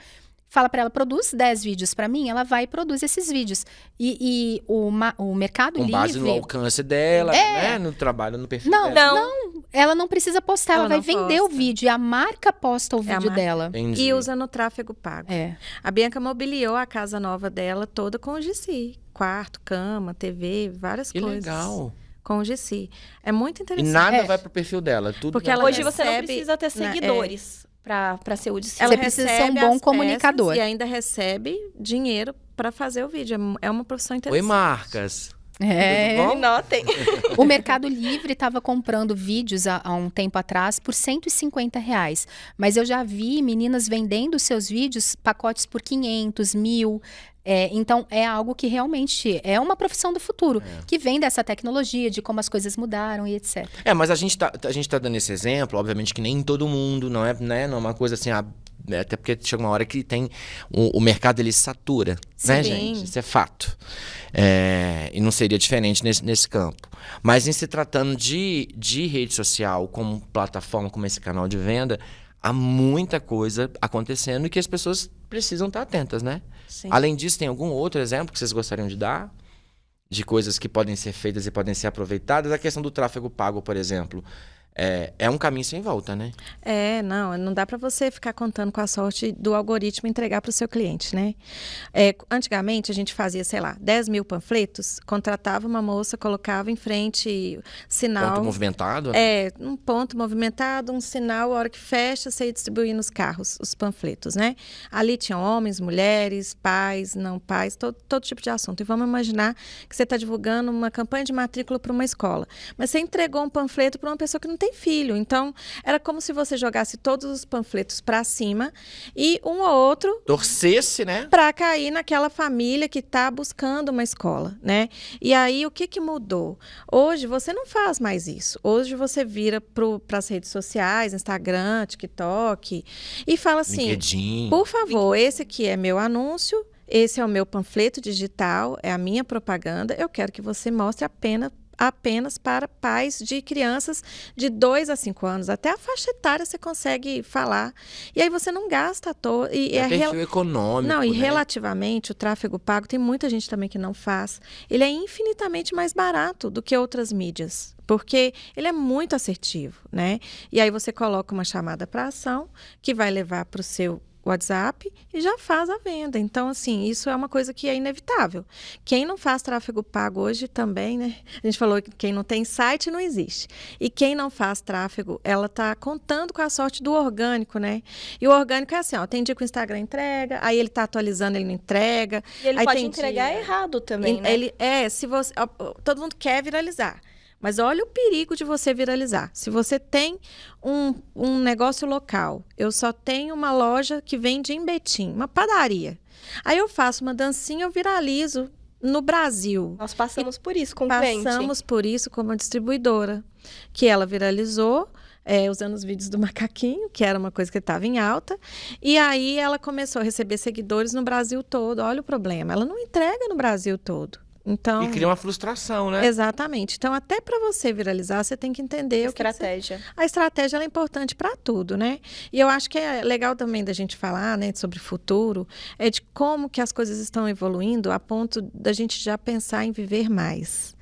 S4: fala para ela, produz 10 vídeos para mim, ela vai e produz esses vídeos. E o Mercado Livre...
S1: Com base no alcance dela, né? No trabalho, no perfil dela.
S2: Não.
S4: Ela não precisa postar, ela vai vender o vídeo. E a marca posta o vídeo dela.
S1: Entendi.
S3: E usa no tráfego pago.
S4: É.
S3: A Bianca mobiliou a casa nova dela toda com o GC. Quarto, cama, TV, várias
S1: Que
S3: coisas.
S1: legal.
S3: Com o GC. É muito
S1: E
S3: interessante.
S1: nada vai pro perfil dela. Tudo
S3: Porque
S1: vai
S3: ela
S1: pra
S2: Hoje você não
S3: recebe,
S2: precisa ter
S3: né,
S2: seguidores pra ser o de
S3: Ela
S4: Você precisa ser um
S3: recebe
S4: bom
S3: as
S4: comunicador.
S3: peças e ainda recebe dinheiro para fazer o vídeo. É uma profissão interessante.
S1: Oi, marcas.
S4: É.
S1: Tudo bom?
S2: Notem.
S4: O Mercado Livre estava comprando vídeos há um tempo atrás por R$150. Mas eu já vi meninas vendendo seus vídeos, pacotes por 500, 1.000. Então, é algo que realmente é uma profissão do futuro, que vem dessa tecnologia, de como as coisas mudaram e etc.
S1: Mas a gente tá dando esse exemplo, obviamente que nem todo mundo, não é, né? Não é uma coisa assim, até porque chega uma hora que tem o mercado, ele satura, né, gente? Isso é fato. E não seria diferente nesse campo. Mas em se tratando de rede social como plataforma, como esse canal de venda, há muita coisa acontecendo e que as pessoas precisam estar atentas, né?
S3: Sim.
S1: Além disso, tem algum outro exemplo que vocês gostariam de dar? De coisas que podem ser feitas e podem ser aproveitadas? A questão do tráfego pago, por exemplo, é um caminho sem volta, né?
S3: Não dá para você ficar contando com a sorte do algoritmo entregar para o seu cliente, né? Antigamente, a gente fazia, 10 mil panfletos, contratava uma moça, colocava em frente sinal...
S1: Ponto movimentado? Né?
S3: Um ponto movimentado, um sinal, a hora que fecha, você ia distribuir nos carros os panfletos, né? Ali tinham homens, mulheres, pais, não pais, todo tipo de assunto. E vamos imaginar que você está divulgando uma campanha de matrícula para uma escola, mas você entregou um panfleto para uma pessoa que não tem filho. Então, era como se você jogasse todos os panfletos para cima e um ou outro...
S1: Torcesse, né?
S3: Para cair naquela família que está buscando uma escola, né? E aí, o que mudou? Hoje, você não faz mais isso. Hoje, você vira para as redes sociais, Instagram, TikTok, e fala assim,
S1: LinkedIn.
S3: Por favor, esse aqui é meu anúncio, esse é o meu panfleto digital, é a minha propaganda, eu quero que você mostre apenas para pais de crianças de 2 a 5 anos. Até a faixa etária você consegue falar. E aí você não gasta à toa.
S1: Perfil econômico,
S3: Não, e
S1: né?
S3: Relativamente, o tráfego pago, tem muita gente também que não faz. Ele é infinitamente mais barato do que outras mídias. Porque ele é muito assertivo, né? E aí você coloca uma chamada para ação que vai levar para o seu WhatsApp e já faz a venda. Então, assim, isso é uma coisa que é inevitável. Quem não faz tráfego pago hoje também, né? A gente falou que quem não tem site não existe. E quem não faz tráfego, ela tá contando com a sorte do orgânico, né? E o orgânico é assim, tem dia que o Instagram entrega, aí ele tá atualizando, ele não entrega.
S2: E ele
S3: aí
S2: pode
S3: tem
S2: entregar
S3: dia...
S2: errado também, né?
S3: Se você... Todo mundo quer viralizar. Mas olha o perigo de você viralizar. Se você tem um negócio local, eu só tenho uma loja que vende em Betim, uma padaria. Aí eu faço uma dancinha, eu viralizo no Brasil.
S2: Nós passamos por isso com o cliente.
S3: Passamos por isso com uma distribuidora, que ela viralizou, usando os vídeos do macaquinho, que era uma coisa que estava em alta. E aí ela começou a receber seguidores no Brasil todo. Olha o problema, ela não entrega no Brasil todo. Então,
S1: e cria uma frustração, né?
S3: Exatamente. Então, até para você viralizar, você tem que entender
S2: estratégia.
S3: A estratégia ela é importante para tudo, né? E eu acho que é legal também da gente falar, né, sobre o futuro, de como que as coisas estão evoluindo a ponto da gente já pensar em viver mais.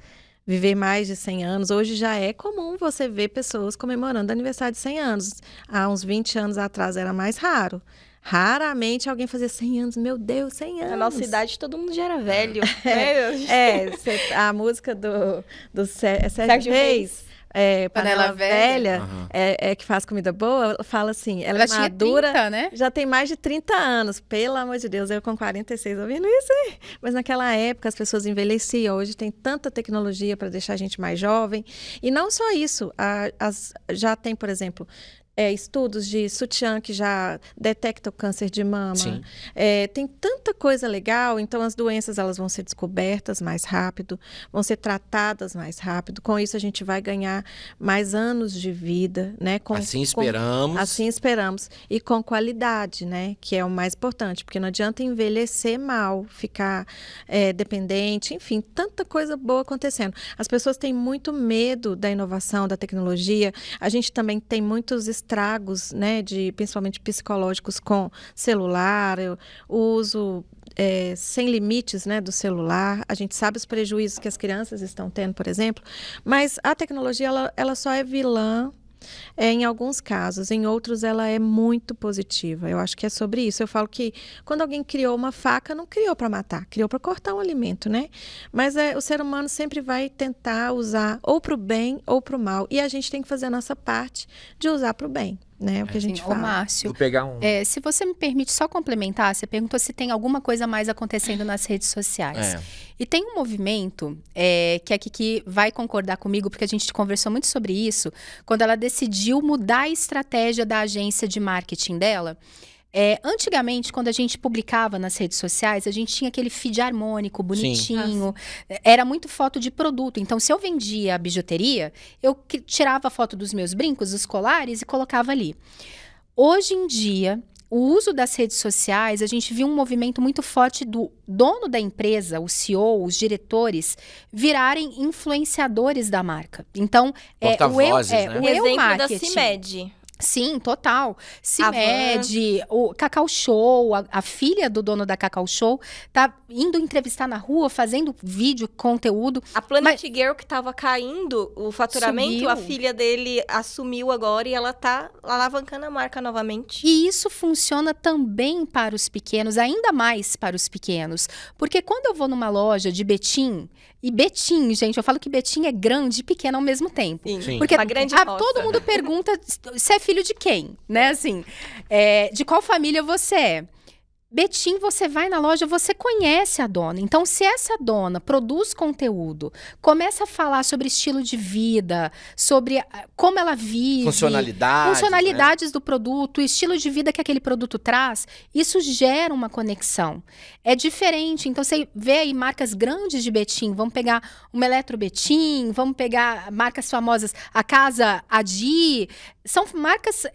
S3: Viver mais de 100 anos. Hoje já é comum você ver pessoas comemorando aniversário de 100 anos. Há uns 20 anos atrás era mais raro. Raramente alguém fazia 100 anos. Meu Deus, 100 anos.
S2: Na nossa idade, todo mundo já era velho.
S3: A música do Sérgio Reis, Panela Velha, que faz comida boa, fala assim, ela é madura,
S4: 30, né?
S3: Já tem mais de 30 anos. Pelo amor de Deus, eu com 46 ouvindo isso aí. Mas naquela época as pessoas envelheciam. Hoje tem tanta tecnologia para deixar a gente mais jovem. E não só isso, já tem, por exemplo... estudos de sutiã que já detecta o câncer de mama.
S1: Sim.
S3: Tem tanta coisa legal, então as doenças elas vão ser descobertas mais rápido, vão ser tratadas mais rápido. Com isso a gente vai ganhar mais anos de vida, né?
S1: Assim esperamos.
S3: Assim esperamos. E com qualidade, né? Que é o mais importante, porque não adianta envelhecer mal, ficar dependente, enfim, tanta coisa boa acontecendo. As pessoas têm muito medo da inovação, da tecnologia. A gente também tem muitos estragos, né, principalmente psicológicos com celular, o uso sem limites, né, do celular. A gente sabe os prejuízos que as crianças estão tendo, por exemplo, mas a tecnologia ela só é vilã em alguns casos, em outros ela é muito positiva. Eu acho que é sobre isso. Eu falo que quando alguém criou uma faca, não criou para matar, criou para cortar um alimento, né? Mas o ser humano sempre vai tentar usar ou para o bem ou para o mal. E a gente tem que fazer a nossa parte de usar para o bem. Né, o que a gente fala.
S4: Ô, Márcio,
S1: vou pegar um...
S4: se você me permite só complementar, você perguntou se tem alguma coisa mais acontecendo nas redes sociais. E tem um movimento que a Kiki vai concordar comigo, porque a gente conversou muito sobre isso, quando ela decidiu mudar a estratégia da agência de marketing dela. Antigamente, quando a gente publicava nas redes sociais, a gente tinha aquele feed harmônico, bonitinho. Era muito foto de produto. Então, se eu vendia bijuteria, eu tirava a foto dos meus brincos, dos colares e colocava ali. Hoje em dia, o uso das redes sociais, a gente viu um movimento muito forte do dono da empresa, o CEO, os diretores, virarem influenciadores da marca. Então,
S1: porta-vozes, né?
S2: Um exemplo da CIMED.
S4: Sim, total. CIMED, o Cacau Show, a filha do dono da Cacau Show, tá indo entrevistar na rua, fazendo vídeo, conteúdo.
S2: A Planet Girl, que tava caindo o faturamento, subiu. A filha dele assumiu agora e ela tá alavancando a marca novamente.
S4: E isso funciona também para os pequenos, ainda mais para os pequenos. Porque quando eu vou numa loja de Betim, e Betim, gente, eu falo que Betim é grande e pequeno ao mesmo tempo.
S1: Sim.
S4: Porque
S2: uma grande
S4: todo mundo pergunta se é filho de quem, né? Assim, de qual família você é. Betim, você vai na loja, você conhece a dona. Então, se essa dona produz conteúdo, começa a falar sobre estilo de vida, sobre como ela vive, funcionalidades do produto, o estilo de vida que aquele produto traz, isso gera uma conexão. É diferente. Então, você vê aí marcas grandes de Betim, vamos pegar uma Eletro Betim, vamos pegar marcas famosas, a Casa Adi, são marcas...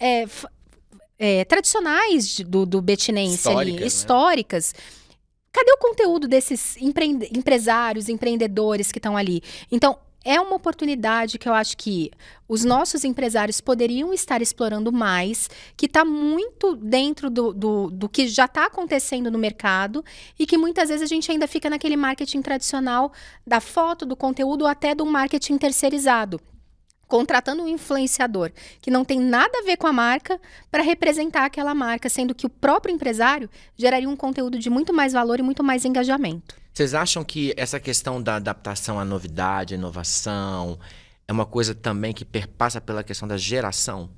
S4: tradicionais do betinense ali, históricas. Cadê o conteúdo desses empresários, empreendedores que estão ali? Então, é uma oportunidade que eu acho que os nossos empresários poderiam estar explorando mais, que está muito dentro do que já está acontecendo no mercado e que muitas vezes a gente ainda fica naquele marketing tradicional da foto, do conteúdo ou até do marketing terceirizado. Contratando um influenciador que não tem nada a ver com a marca para representar aquela marca, sendo que o próprio empresário geraria um conteúdo de muito mais valor e muito mais engajamento.
S1: Vocês acham que essa questão da adaptação à novidade, à inovação, é uma coisa também que perpassa pela questão da geração?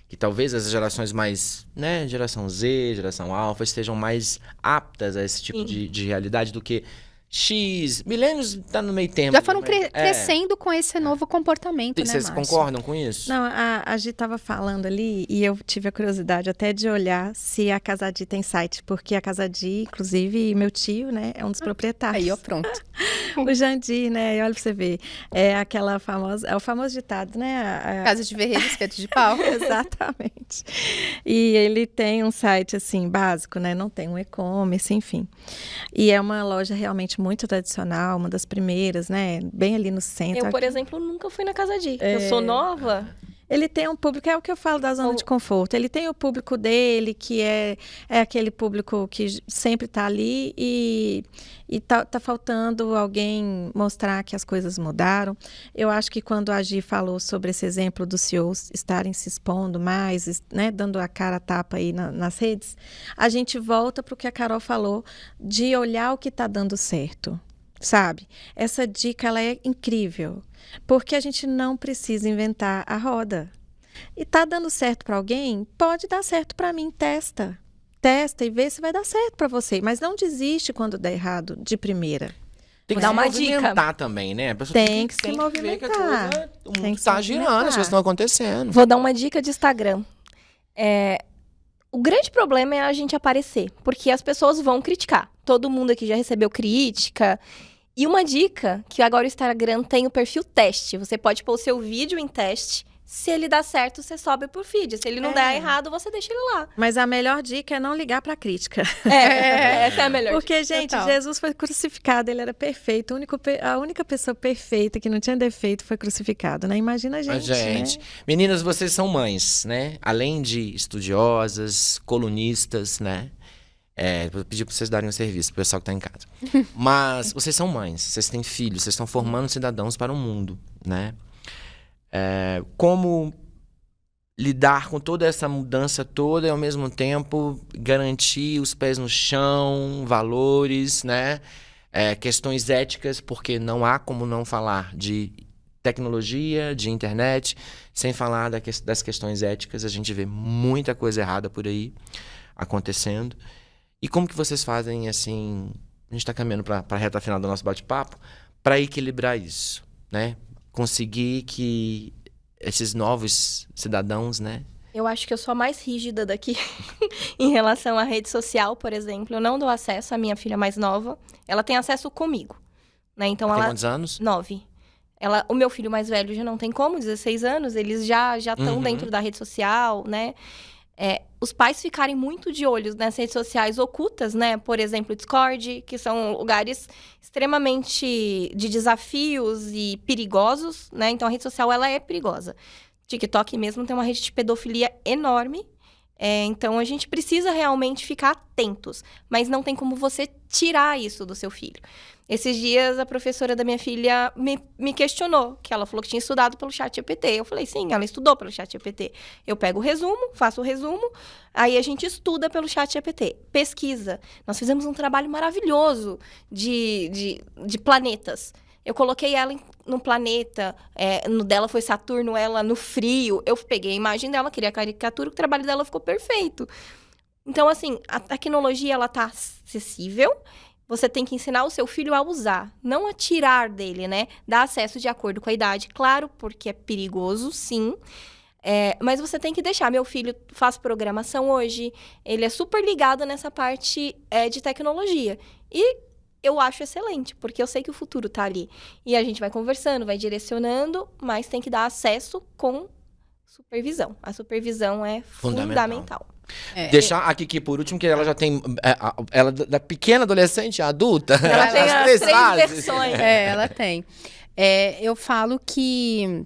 S1: Que talvez as gerações mais, né, geração Z, geração alfa, estejam mais aptas a esse tipo de realidade do que... milênios tá no meio tempo.
S4: Já foram crescendo com esse novo comportamento, né,
S1: Vocês concordam com isso?
S3: Não, a Gi estava falando ali e eu tive a curiosidade até de olhar se a Casa Adi tem site, porque a Casa Adi, inclusive, meu tio, né, é um dos proprietários.
S4: Aí, ó, pronto.
S3: O Jandir, né, olha pra você ver, é aquela famosa, é o famoso ditado, né?
S4: Casa de Verreiro, espeto de pau.
S3: Exatamente. E ele tem um site, assim, básico, né, não tem um e-commerce, enfim. E é uma loja realmente muito tradicional, uma das primeiras, né? Bem ali no centro.
S2: Eu, por exemplo, nunca fui na Casa Adi. Eu sou nova.
S3: Ele tem um público, é o que eu falo da zona de conforto. Ele tem o público dele, que é aquele público que sempre está ali e tá faltando alguém mostrar que as coisas mudaram. Eu acho que quando a Gi falou sobre esse exemplo dos CEOs estarem se expondo mais, né, dando a cara a tapa aí nas redes, a gente volta para o que a Carol falou, de olhar o que está dando certo, sabe? Essa dica, ela é incrível. Porque a gente não precisa inventar a roda. E tá dando certo para alguém? Pode dar certo para mim. Testa e vê se vai dar certo para você. Mas não desiste quando der errado de primeira.
S1: Tem que
S2: dar
S1: se
S2: uma
S1: movimentar
S2: dica
S1: também, né? A pessoa
S3: Tem que se
S1: ver que
S3: movimentar.
S1: a coisa, o
S3: Tem
S1: mundo
S3: que se
S1: tá girando, as
S3: movimentar.
S1: coisas estão acontecendo.
S2: Vou dar uma dica de Instagram. O grande problema é a gente aparecer, porque as pessoas vão criticar. Todo mundo aqui já recebeu crítica. E uma dica, que agora o Instagram tem o perfil teste. Você pode pôr o seu vídeo em teste. Se ele dá certo, você sobe pro feed. Se ele não der errado, você deixa ele lá.
S3: Mas a melhor dica é não ligar pra crítica.
S2: Essa é a melhor
S3: Porque,
S2: dica.
S3: gente,
S4: Total.
S3: Jesus foi crucificado, ele era perfeito. A única pessoa perfeita que não tinha defeito foi crucificado, né? Imagina a gente, né?
S1: Meninas, vocês são mães, né? Além de estudiosas, colunistas, né? Vou pedir pra vocês darem um serviço pro pessoal que tá em casa. Mas vocês são mães, vocês têm filhos, vocês estão formando cidadãos para o mundo, né? Como lidar com toda essa mudança toda e, ao mesmo tempo, garantir os pés no chão, valores, né? Questões éticas, porque não há como não falar de tecnologia, de internet, sem falar das questões éticas. A gente vê muita coisa errada por aí acontecendo. E como que vocês fazem, assim, a gente está caminhando para a reta final do nosso bate-papo, para equilibrar isso, né? Conseguir que esses novos cidadãos, né?
S2: Eu acho que eu sou a mais rígida daqui em relação à rede social, por exemplo. Eu não dou acesso à minha filha mais nova. Ela tem acesso comigo, né? Então
S1: Tem
S2: ela...
S1: quantos anos?
S2: 9. O meu filho mais velho já não tem como, 16 anos. Eles já estão dentro da rede social, né? Os pais ficarem muito de olho nas redes sociais ocultas, né? Por exemplo, o Discord, que são lugares extremamente de desafios e perigosos, né? Então, a rede social, ela é perigosa. TikTok mesmo tem uma rede de pedofilia enorme. Então, a gente precisa realmente ficar atentos. Mas não tem como você tirar isso do seu filho. Esses dias, a professora da minha filha me questionou, que ela falou que tinha estudado pelo ChatGPT. Eu falei, sim, ela estudou pelo ChatGPT. Eu pego o resumo, faço o resumo, aí a gente estuda pelo ChatGPT. Pesquisa. Nós fizemos um trabalho maravilhoso de planetas. Eu coloquei ela no planeta, no dela foi Saturno, ela no frio. Eu peguei a imagem dela, criei a caricatura, o trabalho dela ficou perfeito. Então, assim, a tecnologia, ela tá acessível. Você tem que ensinar o seu filho a usar, não a tirar dele, né? Dar acesso de acordo com a idade, claro, porque é perigoso, sim. Mas você tem que deixar. Meu filho faz programação hoje, ele é super ligado nessa parte de tecnologia. E eu acho excelente, porque eu sei que o futuro tá ali. E a gente vai conversando, vai direcionando, mas tem que dar acesso com supervisão. A supervisão é fundamental.
S1: Deixar a Kiki por último, que ela já tem... ela da pequena adolescente, adulta.
S2: Ela tem as três versões.
S4: Ela tem. Eu falo que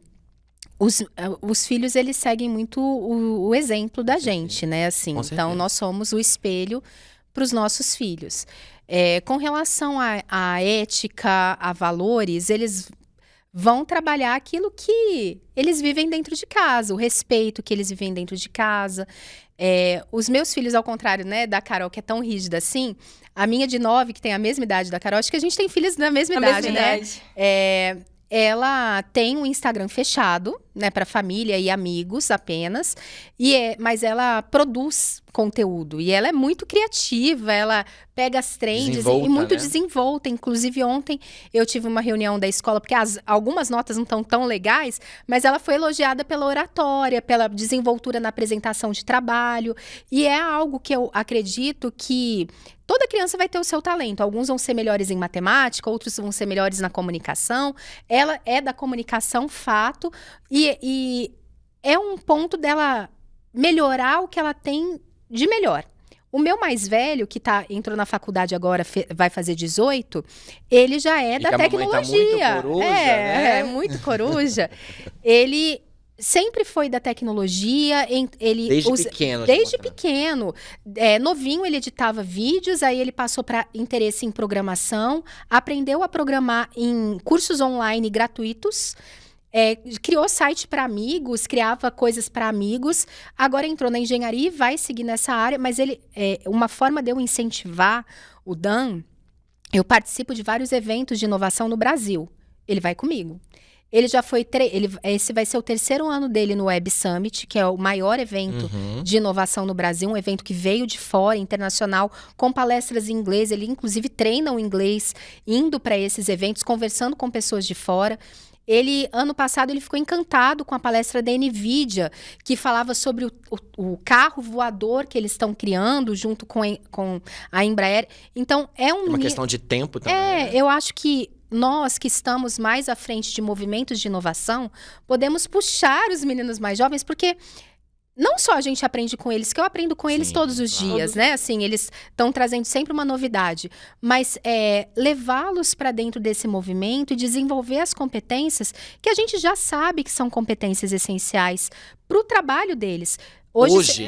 S4: os filhos, eles seguem muito o exemplo da gente, né? Assim, então, nós somos o espelho para os nossos filhos. Com relação à ética, a valores, eles vão trabalhar aquilo que eles vivem dentro de casa, o respeito que eles vivem dentro de casa. Os meus filhos, ao contrário, né, da Carol, que é tão rígida assim, a minha de 9, que tem a mesma idade da Carol, acho que a gente tem filhos da mesma idade, né? Ela tem um Instagram fechado, né, para família e amigos apenas, mas ela produz conteúdo e ela é muito criativa, ela pega as trends e muito desenvolta. Inclusive, ontem eu tive uma reunião da escola, porque algumas notas não estão tão legais, mas ela foi elogiada pela oratória, pela desenvoltura na apresentação de trabalho, e é algo que eu acredito que toda criança vai ter o seu talento. Alguns vão ser melhores em matemática, outros vão ser melhores na comunicação. Ela é da comunicação, fato, e é um ponto dela melhorar o que ela tem de melhor. O meu mais velho, que entrou na faculdade agora, vai fazer 18, ele já é da tecnologia.
S1: Tá muito coruja, né?
S4: Muito coruja. Ele sempre foi da tecnologia. Desde pequeno. Novinho, ele editava vídeos, aí ele passou para interesse em programação, aprendeu a programar em cursos online gratuitos, criou site para amigos, criava coisas para amigos, agora entrou na engenharia e vai seguir nessa área, mas uma forma de eu incentivar o Dan, eu participo de vários eventos de inovação no Brasil. Ele vai comigo. Ele já foi... Esse vai ser o 3º ano dele no Web Summit, que é o maior evento de inovação no Brasil, um evento que veio de fora, internacional, com palestras em inglês. Ele, inclusive, treina o inglês indo para esses eventos, conversando com pessoas de fora. Ano passado, ele ficou encantado com a palestra da NVIDIA, que falava sobre o carro voador que eles estão criando junto com a Embraer. Então, é uma
S1: questão de tempo também.
S4: Eu acho que nós que estamos mais à frente de movimentos de inovação, podemos puxar os meninos mais jovens, porque não só a gente aprende com eles, que eu aprendo com eles todos os dias, né? Assim, eles estão trazendo sempre uma novidade, mas levá-los para dentro desse movimento e desenvolver as competências que a gente já sabe que são competências essenciais para o trabalho deles. Hoje,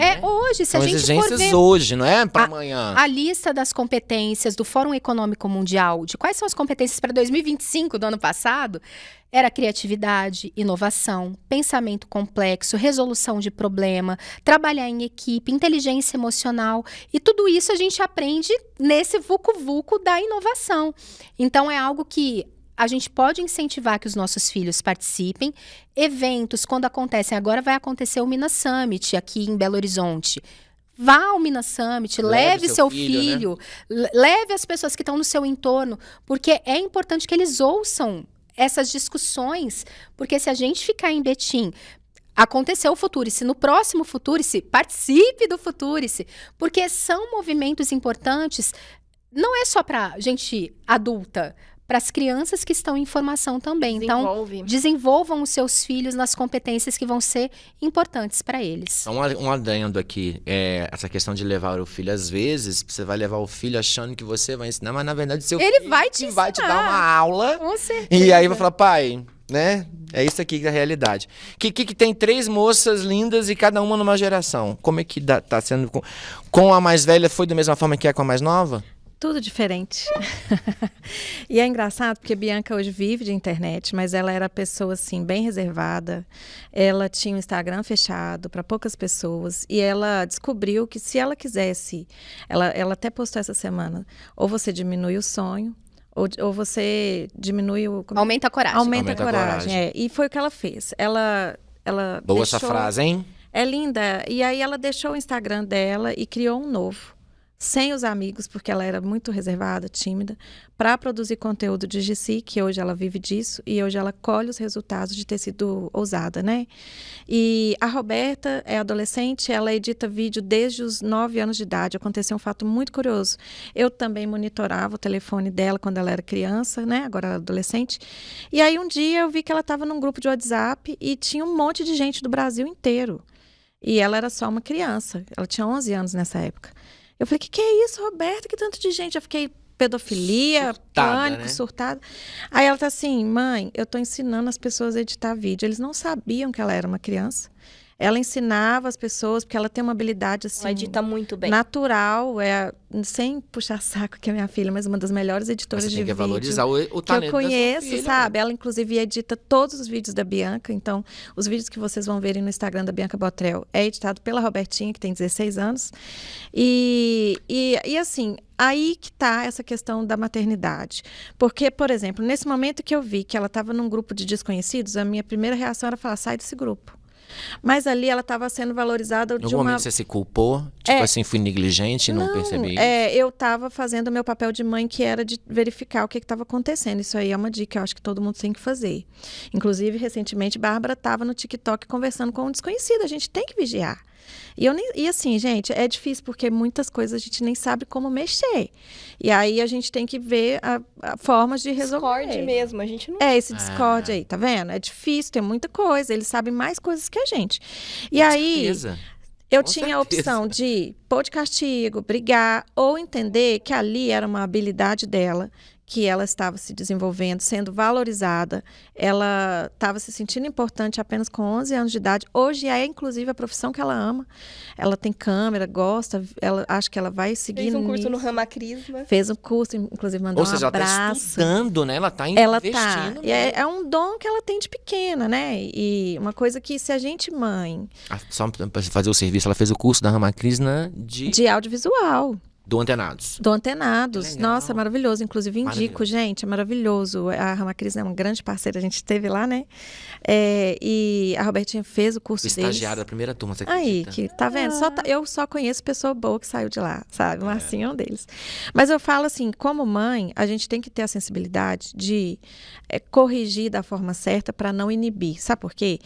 S4: se
S1: são
S4: a gente
S1: exigências
S4: for ver
S1: hoje, não é para amanhã.
S4: A lista das competências do Fórum Econômico Mundial, de quais são as competências para 2025 do ano passado, era criatividade, inovação, pensamento complexo, resolução de problema, trabalhar em equipe, inteligência emocional. E tudo isso a gente aprende nesse vucu-vucu da inovação. Então, é algo que a gente pode incentivar que os nossos filhos participem. Eventos, quando acontecem, agora vai acontecer o Minas Summit aqui em Belo Horizonte. Vá ao Minas Summit, leve seu filho, né? Leve as pessoas que estão no seu entorno, porque é importante que eles ouçam essas discussões, porque se a gente ficar em Betim, aconteceu o Futurice, no próximo Futurice, participe do Futurice, porque são movimentos importantes, não é só para gente adulta, para as crianças que estão em formação também. Então, desenvolvam os seus filhos nas competências que vão ser importantes para eles.
S1: Um adendo aqui, essa questão de levar o filho, às vezes, você vai levar o filho achando que você vai ensinar, mas na verdade seu filho
S4: vai te
S1: dar uma aula.
S4: Com certeza.
S1: E aí vai falar, pai, né? É isso aqui que é a realidade. Que tem 3 moças lindas e cada uma numa geração. Como é que tá sendo? Com a mais velha foi da mesma forma que é com a mais nova?
S3: Tudo diferente. E é engraçado porque Bianca hoje vive de internet, mas ela era pessoa assim bem reservada. Ela tinha um Instagram fechado para poucas pessoas e ela descobriu que se ela quisesse, ela até postou essa semana, ou você diminui o sonho, ou você diminui o...
S4: Aumenta a coragem.
S3: Aumenta a coragem. E foi o que ela fez. Ela
S1: boa
S3: deixou...
S1: essa frase, hein?
S3: É linda. E aí ela deixou o Instagram dela e criou um novo. Sem os amigos, porque ela era muito reservada, tímida, para produzir conteúdo de GC, que hoje ela vive disso, e hoje ela colhe os resultados de ter sido ousada, né? E a Roberta é adolescente, ela edita vídeo desde os 9 anos de idade. Aconteceu um fato muito curioso. Eu também monitorava o telefone dela quando ela era criança, né? Agora ela é adolescente. E aí um dia eu vi que ela estava num grupo de WhatsApp e tinha um monte de gente do Brasil inteiro. E ela era só uma criança, ela tinha 11 anos nessa época. Eu falei, que é isso, Roberta? Que tanto de gente? Eu fiquei pedofilia, pânico, surtada. Aí ela tá assim, mãe, eu tô ensinando as pessoas a editar vídeo. Eles não sabiam que ela era uma criança. Ela ensinava as pessoas, porque ela tem uma habilidade assim...
S2: Ela edita muito bem.
S3: Natural, sem puxar saco que é minha filha, mas uma das melhores editoras de vídeo.
S1: Você tem que valorizar o talento
S3: que eu conheço,
S1: da sua filha,
S3: sabe? Ela, inclusive, edita todos os vídeos da Bianca. Então, os vídeos que vocês vão verem no Instagram da Bianca Botrel é editado pela Robertinha, que tem 16 anos. E assim... Aí que tá essa questão da maternidade. Porque, por exemplo, nesse momento que eu vi que ela estava num grupo de desconhecidos, a minha primeira reação era falar, sai desse grupo. Mas ali ela estava sendo valorizada de uma...
S1: No momento você se culpou? Tipo assim, fui negligente e não percebi?
S3: Eu estava fazendo o meu papel de mãe, que era de verificar o que estava acontecendo. Isso aí é uma dica que eu acho que todo mundo tem que fazer. Inclusive, recentemente, Bárbara estava no TikTok conversando com um desconhecido. A gente tem que vigiar. E assim, gente, é difícil porque muitas coisas a gente nem sabe como mexer. E aí a gente tem que ver formas de resolver.
S2: Discord mesmo, a gente não...
S3: Esse Discord aí, tá vendo? É difícil, tem muita coisa. Eles sabem mais coisas que a gente. E
S1: Com
S3: aí...
S1: certeza.
S3: Eu tinha a opção de pôr de castigo, brigar, ou entender que ali era uma habilidade dela, que ela estava se desenvolvendo, sendo valorizada, ela estava se sentindo importante apenas com 11 anos de idade. Hoje é, inclusive, a profissão que ela ama. Ela tem câmera, gosta, acho que ela vai seguir
S2: Fez um curso
S3: nisso.
S2: no Ramacrisma.
S3: Fez um curso, inclusive mandou um abraço.
S1: Ou seja, ela está estudando, né? Ela está investindo.
S3: É um dom que ela tem de pequena, né? E uma coisa que se a gente, mãe...
S1: Só para fazer o serviço, ela fez o curso da Ramacrisma
S3: de audiovisual.
S1: Do Antenados.
S3: Do Antenados.
S1: Legal.
S3: Nossa, maravilhoso. Inclusive, indico, gente, é maravilhoso. A Ramacris é uma grande parceira, a gente esteve lá, né? E a Robertinha fez o curso
S1: O estagiário da primeira turma, você
S3: Aí,
S1: acredita?
S3: que tá vendo? Eu só conheço pessoa boa que saiu de lá, sabe? O Marcinho é um deles. Mas eu falo assim, como mãe, a gente tem que ter a sensibilidade de corrigir da forma certa para não inibir. Sabe por quê?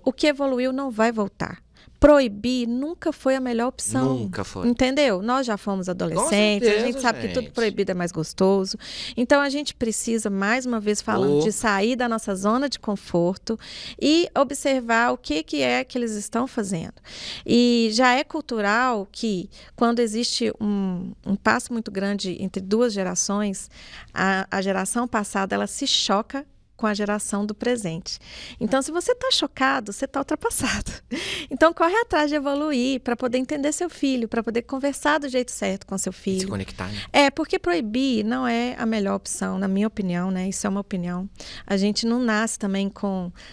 S3: O que evoluiu não vai voltar. Proibir nunca foi a melhor opção.
S1: Nunca foi.
S3: Entendeu? Nós já fomos adolescentes,
S1: certeza,
S3: a gente sabe que tudo
S1: gente.
S3: proibido é mais gostoso. Então a gente precisa, mais uma vez falando, de sair da nossa zona de conforto e observar o que é que eles estão fazendo. E já é cultural que, quando existe um passo muito grande entre duas gerações, a geração passada ela se choca com a geração do presente. Então, se você está chocado, você está ultrapassado. Então, corre atrás de evoluir para poder entender seu filho, para poder conversar do jeito certo com seu filho.
S1: Se conectar, né?
S3: Porque proibir não é a melhor opção, na minha opinião, né? Isso é uma opinião. A gente não nasce também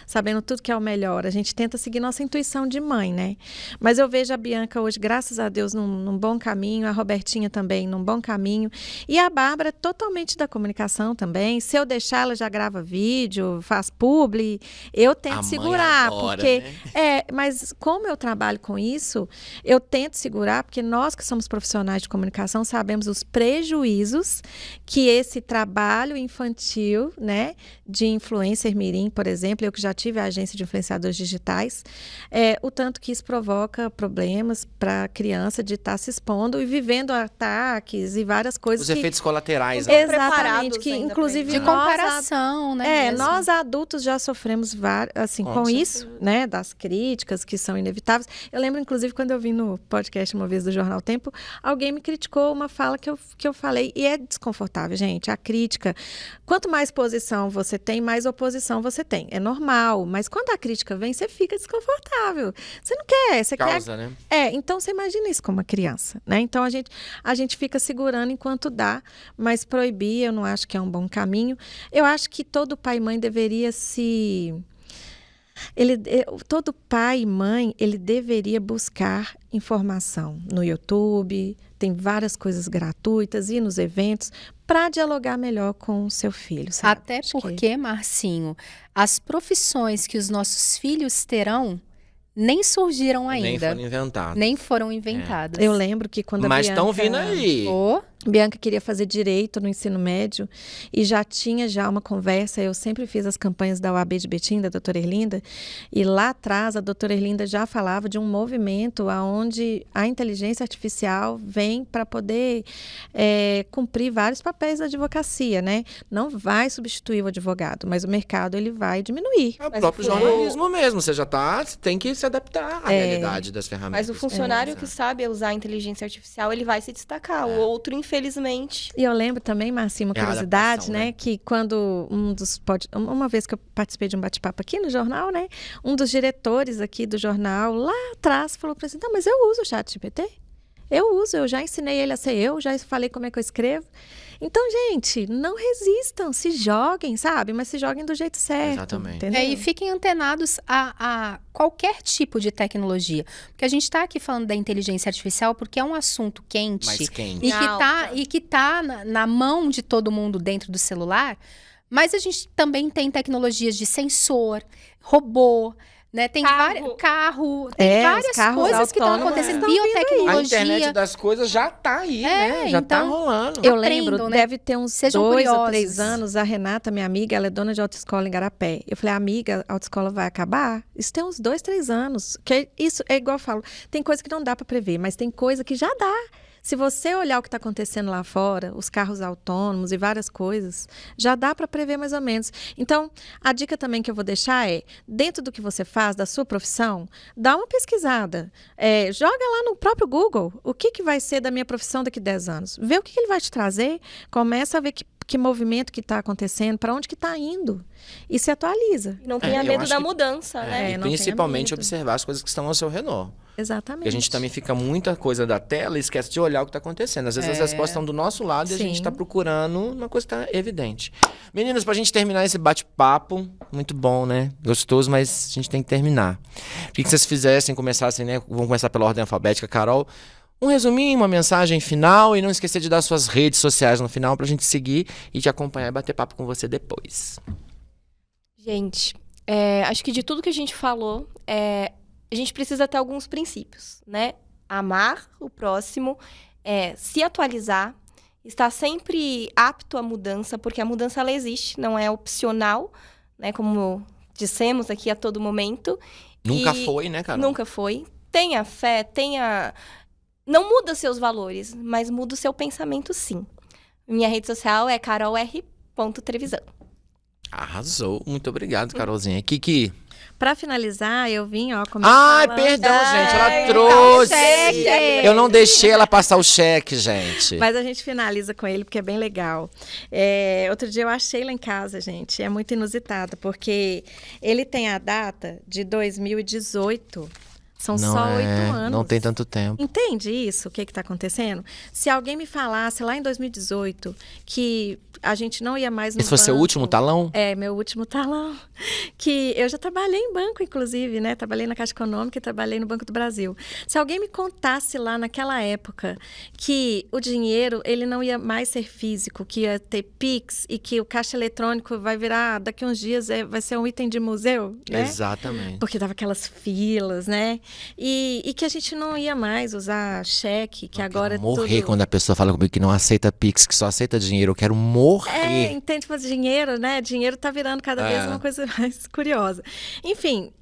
S3: sabendo tudo que é o melhor. A gente tenta seguir nossa intuição de mãe, né? Mas eu vejo a Bianca hoje, graças a Deus, num bom caminho, a Robertinha também num bom caminho. E a Bárbara totalmente da comunicação também. Se eu deixar, ela já grava vídeo, faz publi, eu tento segurar,
S1: adora,
S3: porque
S1: né?
S3: mas como eu trabalho com isso, eu tento segurar, porque nós que somos profissionais de comunicação sabemos os prejuízos que esse trabalho infantil, né, de influencer mirim, por exemplo, eu que já tive a agência de influenciadores digitais, o tanto que isso provoca problemas para a criança de estar se expondo e vivendo ataques e várias coisas.
S1: Os efeitos colaterais.
S3: Exatamente,
S2: preparados
S3: que
S2: ainda
S3: inclusive
S4: De comparação, né? mesmo.
S3: Nós adultos já sofremos com isso, né, das críticas que são inevitáveis. Eu lembro, inclusive, quando eu vim no podcast uma vez do Jornal Tempo, alguém me criticou uma fala que eu falei, e é desconfortável, gente. A crítica, quanto mais posição você tem, mais oposição você tem. É normal, mas quando a crítica vem, você fica desconfortável. Você não quer, você
S1: Causa,
S3: quer...
S1: né?
S3: Então você imagina isso como uma criança, né? Então a gente fica segurando enquanto dá, mas proibir eu não acho que é um bom caminho. Eu acho que todo pai e mãe deveria todo pai e mãe, ele deveria buscar informação no YouTube, tem várias coisas gratuitas e nos eventos para dialogar melhor com o seu filho, sabe?
S4: Até porque, Marcinho, as profissões que os nossos filhos terão nem surgiram ainda.
S1: Nem foram inventadas.
S3: Eu lembro que quando
S1: Mas
S3: a Bianca...
S1: estão vindo aí.
S3: Bianca queria fazer direito no ensino médio e já tinha uma conversa. Eu sempre fiz as campanhas da UAB de Betim, da doutora Erlinda, e lá atrás a doutora Erlinda já falava de um movimento onde a inteligência artificial vem para poder cumprir vários papéis da advocacia, né? Não vai substituir o advogado, mas o mercado ele vai diminuir.
S1: É o próprio jornalismo mesmo, você tem que se adaptar à realidade das ferramentas.
S2: Mas o funcionário que sabe usar a inteligência artificial, ele vai se destacar. O outro, infelizmente...
S3: E eu lembro também, Marcinho, uma curiosidade, né? Que quando uma vez que eu participei de um bate-papo aqui no jornal, né? Um dos diretores aqui do jornal, lá atrás, falou para mim, não, mas eu uso o ChatGPT. Eu já ensinei ele a ser eu, já falei como é que eu escrevo. Então, gente, não resistam, se joguem, sabe? Mas se joguem do jeito certo.
S1: Exatamente.
S3: Entendeu?
S4: E fiquem antenados a qualquer tipo de tecnologia. Porque a gente está aqui falando da inteligência artificial porque é um assunto quente.
S1: Mais quente.
S4: E que tá na mão de todo mundo dentro do celular. Mas a gente também tem tecnologias de sensor, robô, né? Tem carro, tem várias coisas que estão acontecendo. Biotecnologia.
S1: A internet das coisas já está aí, né? Já está rolando.
S3: Eu lembro,
S4: né?
S3: deve ter uns 2 ou 3 anos, a Renata, minha amiga, ela é dona de autoescola em Garapé. Eu falei, amiga, a autoescola vai acabar? Isso tem uns 2, 3 anos. Isso é igual eu falo, tem coisa que não dá para prever, mas tem coisa que já dá. Se você olhar o que está acontecendo lá fora, os carros autônomos e várias coisas, já dá para prever mais ou menos. Então, a dica também que eu vou deixar é, dentro do que você faz, da sua profissão, dá uma pesquisada. Joga lá no próprio Google o que vai ser da minha profissão daqui a 10 anos. Vê o que ele vai te trazer, começa a ver que movimento que está acontecendo, para onde que está indo. E se atualiza.
S2: Não tenha medo da mudança, né?
S1: E principalmente observar as coisas que estão ao seu redor.
S3: Exatamente.
S1: Porque a gente também fica muita coisa da tela e esquece de olhar o que está acontecendo. Às vezes as respostas estão do nosso lado e a gente está procurando uma coisa que está evidente. Meninas, para a gente terminar esse bate-papo, muito bom, né? Gostoso, mas a gente tem que terminar. Queria que vocês começassem, né? Vamos começar pela ordem alfabética. Carol, Um resuminho, uma mensagem final e não esquecer de dar suas redes sociais no final pra gente seguir e te acompanhar e bater papo com você depois.
S2: Gente, acho que de tudo que a gente falou, a gente precisa ter alguns princípios, né? Amar o próximo, se atualizar, estar sempre apto à mudança, porque a mudança ela existe, não é opcional, né? Como dissemos aqui a todo momento.
S1: Nunca foi, né, Carol?
S2: Nunca foi. Tenha fé, não muda seus valores, mas muda o seu pensamento, sim. Minha rede social é carolr.trevisan.
S1: Arrasou. Muito obrigado, Carolzinha. Kiki.
S3: Pra finalizar, eu vim, ó,
S1: perdão, gente, ela trouxe. Eu não deixei ela passar o cheque, gente.
S3: Mas a gente finaliza com ele, porque é bem legal. Outro dia eu achei lá em casa, gente, é muito inusitado, porque ele tem a data de 2018. São só 8 anos.
S1: Não tem tanto tempo.
S3: Entende isso? O que está acontecendo? Se alguém me falasse lá em 2018 que a gente não ia mais no
S1: Esse foi seu último talão?
S3: Meu último talão. Que eu já trabalhei em banco, inclusive, né? Trabalhei na Caixa Econômica e trabalhei no Banco do Brasil. Se alguém me contasse lá naquela época que o dinheiro, ele não ia mais ser físico, que ia ter Pix e que o caixa eletrônico vai virar, daqui uns dias, vai ser um item de museu, né?
S1: Exatamente.
S3: Porque dava aquelas filas, né? E que a gente não ia mais usar cheque, que agora é tudo...
S1: morrer quando a pessoa fala comigo que não aceita Pix, que só aceita dinheiro. Eu quero morrer.
S3: Entende? Mas dinheiro, né? Dinheiro tá virando cada vez uma coisa mais curiosa. Enfim,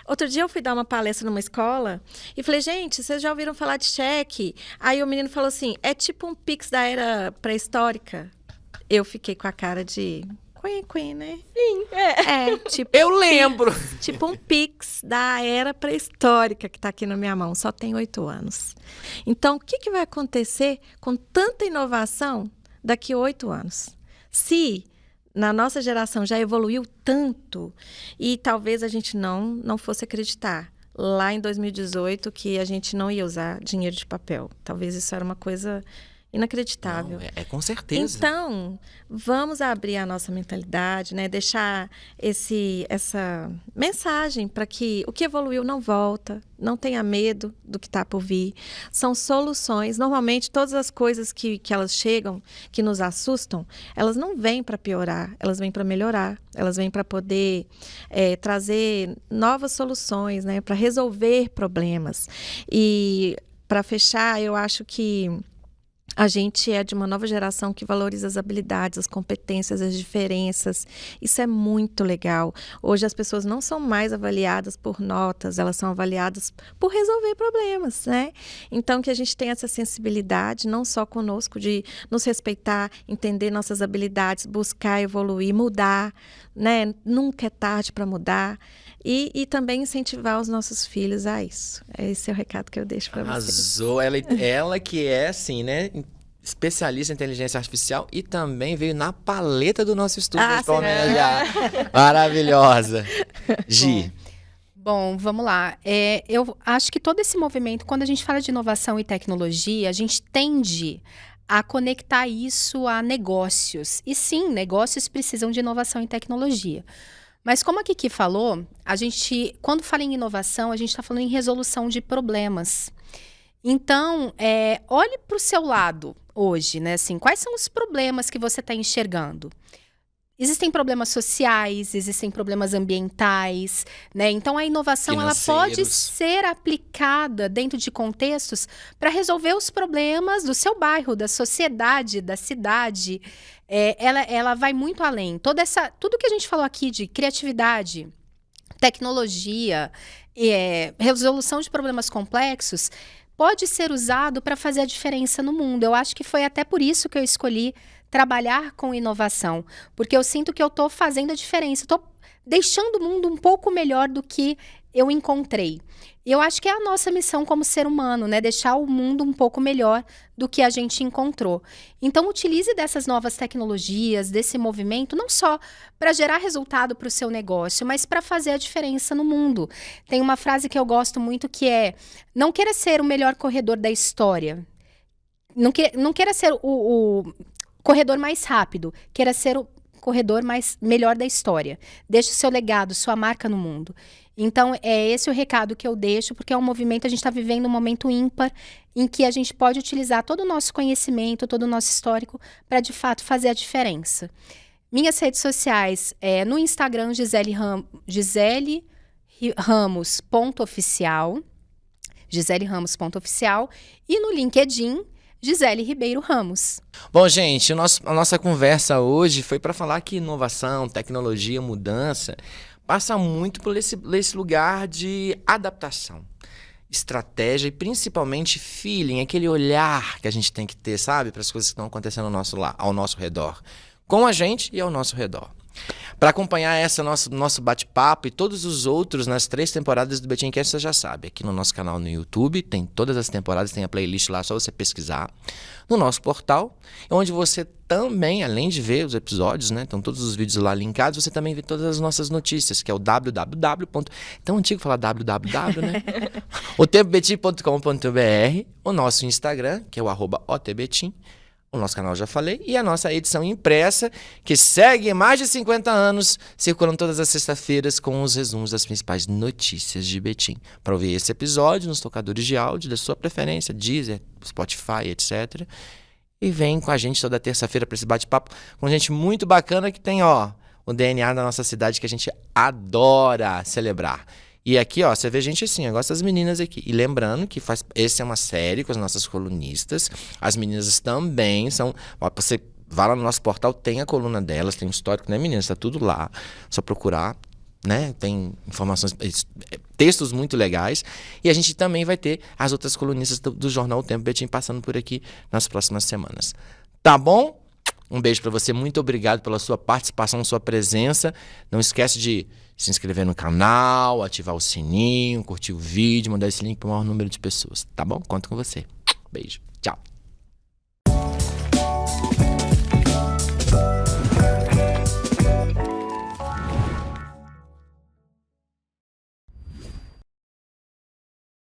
S3: outro dia eu fui dar uma palestra numa escola e falei, gente, vocês já ouviram falar de cheque? Aí o menino falou assim, é tipo um Pix da era pré-histórica. Eu fiquei com a cara de... Queen, né?
S2: Sim,
S3: tipo...
S1: Eu lembro!
S3: Tipo um Pix da era pré-histórica que está aqui na minha mão. Só tem 8 anos. Então, o que vai acontecer com tanta inovação daqui a 8 anos? Se na nossa geração já evoluiu tanto e talvez a gente não fosse acreditar lá em 2018 que a gente não ia usar dinheiro de papel. Talvez isso era uma coisa... inacreditável.
S1: Não, com certeza.
S3: Então, vamos abrir a nossa mentalidade, né? Deixar essa mensagem para que o que evoluiu não volta, não tenha medo do que está por vir. São soluções. Normalmente, todas as coisas que elas chegam, que nos assustam, elas não vêm para piorar, elas vêm para melhorar, elas vêm para poder trazer novas soluções, né? Para resolver problemas. E, para fechar, eu acho que a gente é de uma nova geração que valoriza as habilidades, as competências, as diferenças. Isso é muito legal. Hoje as pessoas não são mais avaliadas por notas, elas são avaliadas por resolver problemas, né? Então, que a gente tenha essa sensibilidade, não só conosco, de nos respeitar, entender nossas habilidades, buscar evoluir, mudar, né? Nunca é tarde para mudar. E também incentivar os nossos filhos a isso. Esse é o recado que eu deixo para vocês.
S1: Arrasou. Ela que é, assim, né? Especialista em inteligência artificial e também veio na paleta do nosso estúdio. Maravilhosa. Gi.
S4: Bom, vamos lá. Eu acho que todo esse movimento, quando a gente fala de inovação e tecnologia, a gente tende a conectar isso a negócios. E sim, negócios precisam de inovação e tecnologia. Mas como a Kiki falou, quando fala em inovação, a gente está falando em resolução de problemas. Então, olhe para o seu lado hoje, né? Assim, quais são os problemas que você está enxergando? Existem problemas sociais, existem problemas ambientais, né? Então, a inovação ela pode ser aplicada dentro de contextos para resolver os problemas do seu bairro, da sociedade, da cidade. Ela vai muito além. Tudo que a gente falou aqui de criatividade, tecnologia, resolução de problemas complexos, pode ser usado para fazer a diferença no mundo. Eu acho que foi até por isso que eu escolhi trabalhar com inovação, porque eu sinto que eu estou fazendo a diferença, estou deixando o mundo um pouco melhor do que eu encontrei. Eu acho que é a nossa missão como ser humano, né? Deixar o mundo um pouco melhor do que a gente encontrou. Então, utilize dessas novas tecnologias, desse movimento, não só para gerar resultado para o seu negócio, mas para fazer a diferença no mundo. Tem uma frase que eu gosto muito que é: não queira ser o melhor corredor da história. Não queira ser o corredor mais rápido, queira ser o corredor melhor da história. Deixe o seu legado, sua marca no mundo. Então, é esse o recado que eu deixo, porque é um movimento, a gente está vivendo um momento ímpar, em que a gente pode utilizar todo o nosso conhecimento, todo o nosso histórico, para, de fato, fazer a diferença. Minhas redes sociais, no Instagram, Gisele Ramos.oficial, Gisele Ramos.oficial, e no LinkedIn, Gisele Ribeiro Ramos.
S1: Bom, gente, a nossa conversa hoje foi para falar que inovação, tecnologia, mudança passa muito por esse lugar de adaptação, estratégia e principalmente feeling, aquele olhar que a gente tem que ter, sabe, para as coisas que estão acontecendo ao nosso redor, com a gente e ao nosso redor. Para acompanhar nosso bate-papo e todos os outros nas 3 temporadas do BetimCast, você já sabe. Aqui no nosso canal no YouTube, tem todas as temporadas, tem a playlist lá, só você pesquisar. No nosso portal, onde você também, além de ver os episódios, né, estão todos os vídeos lá linkados, você também vê todas as nossas notícias, que é o www. Tão antigo falar www, né? otempbetim.com.br, o nosso Instagram, que é o @otbetim. O nosso canal já falei, e a nossa edição impressa, que segue mais de 50 anos, circulando todas as sextas-feiras com os resumos das principais notícias de Betim. Para ouvir esse episódio nos tocadores de áudio da sua preferência, Deezer, Spotify, etc. E vem com a gente toda terça-feira para esse bate-papo com gente muito bacana que tem, o DNA da nossa cidade que a gente adora celebrar. E aqui, você vê gente assim, eu gosto das meninas aqui. E lembrando que essa é uma série com as nossas colunistas. As meninas também são... Você vai lá no nosso portal, tem a coluna delas, tem um histórico, né, meninas? Tá tudo lá, só procurar, né? Tem informações, textos muito legais. E a gente também vai ter as outras colunistas do Jornal O Tempo Betim passando por aqui nas próximas semanas. Tá bom? Um beijo para você, muito obrigado pela sua participação, sua presença. Não esquece de se inscrever no canal, ativar o sininho, curtir o vídeo, mandar esse link para o maior número de pessoas, tá bom? Conto com você. Beijo, tchau.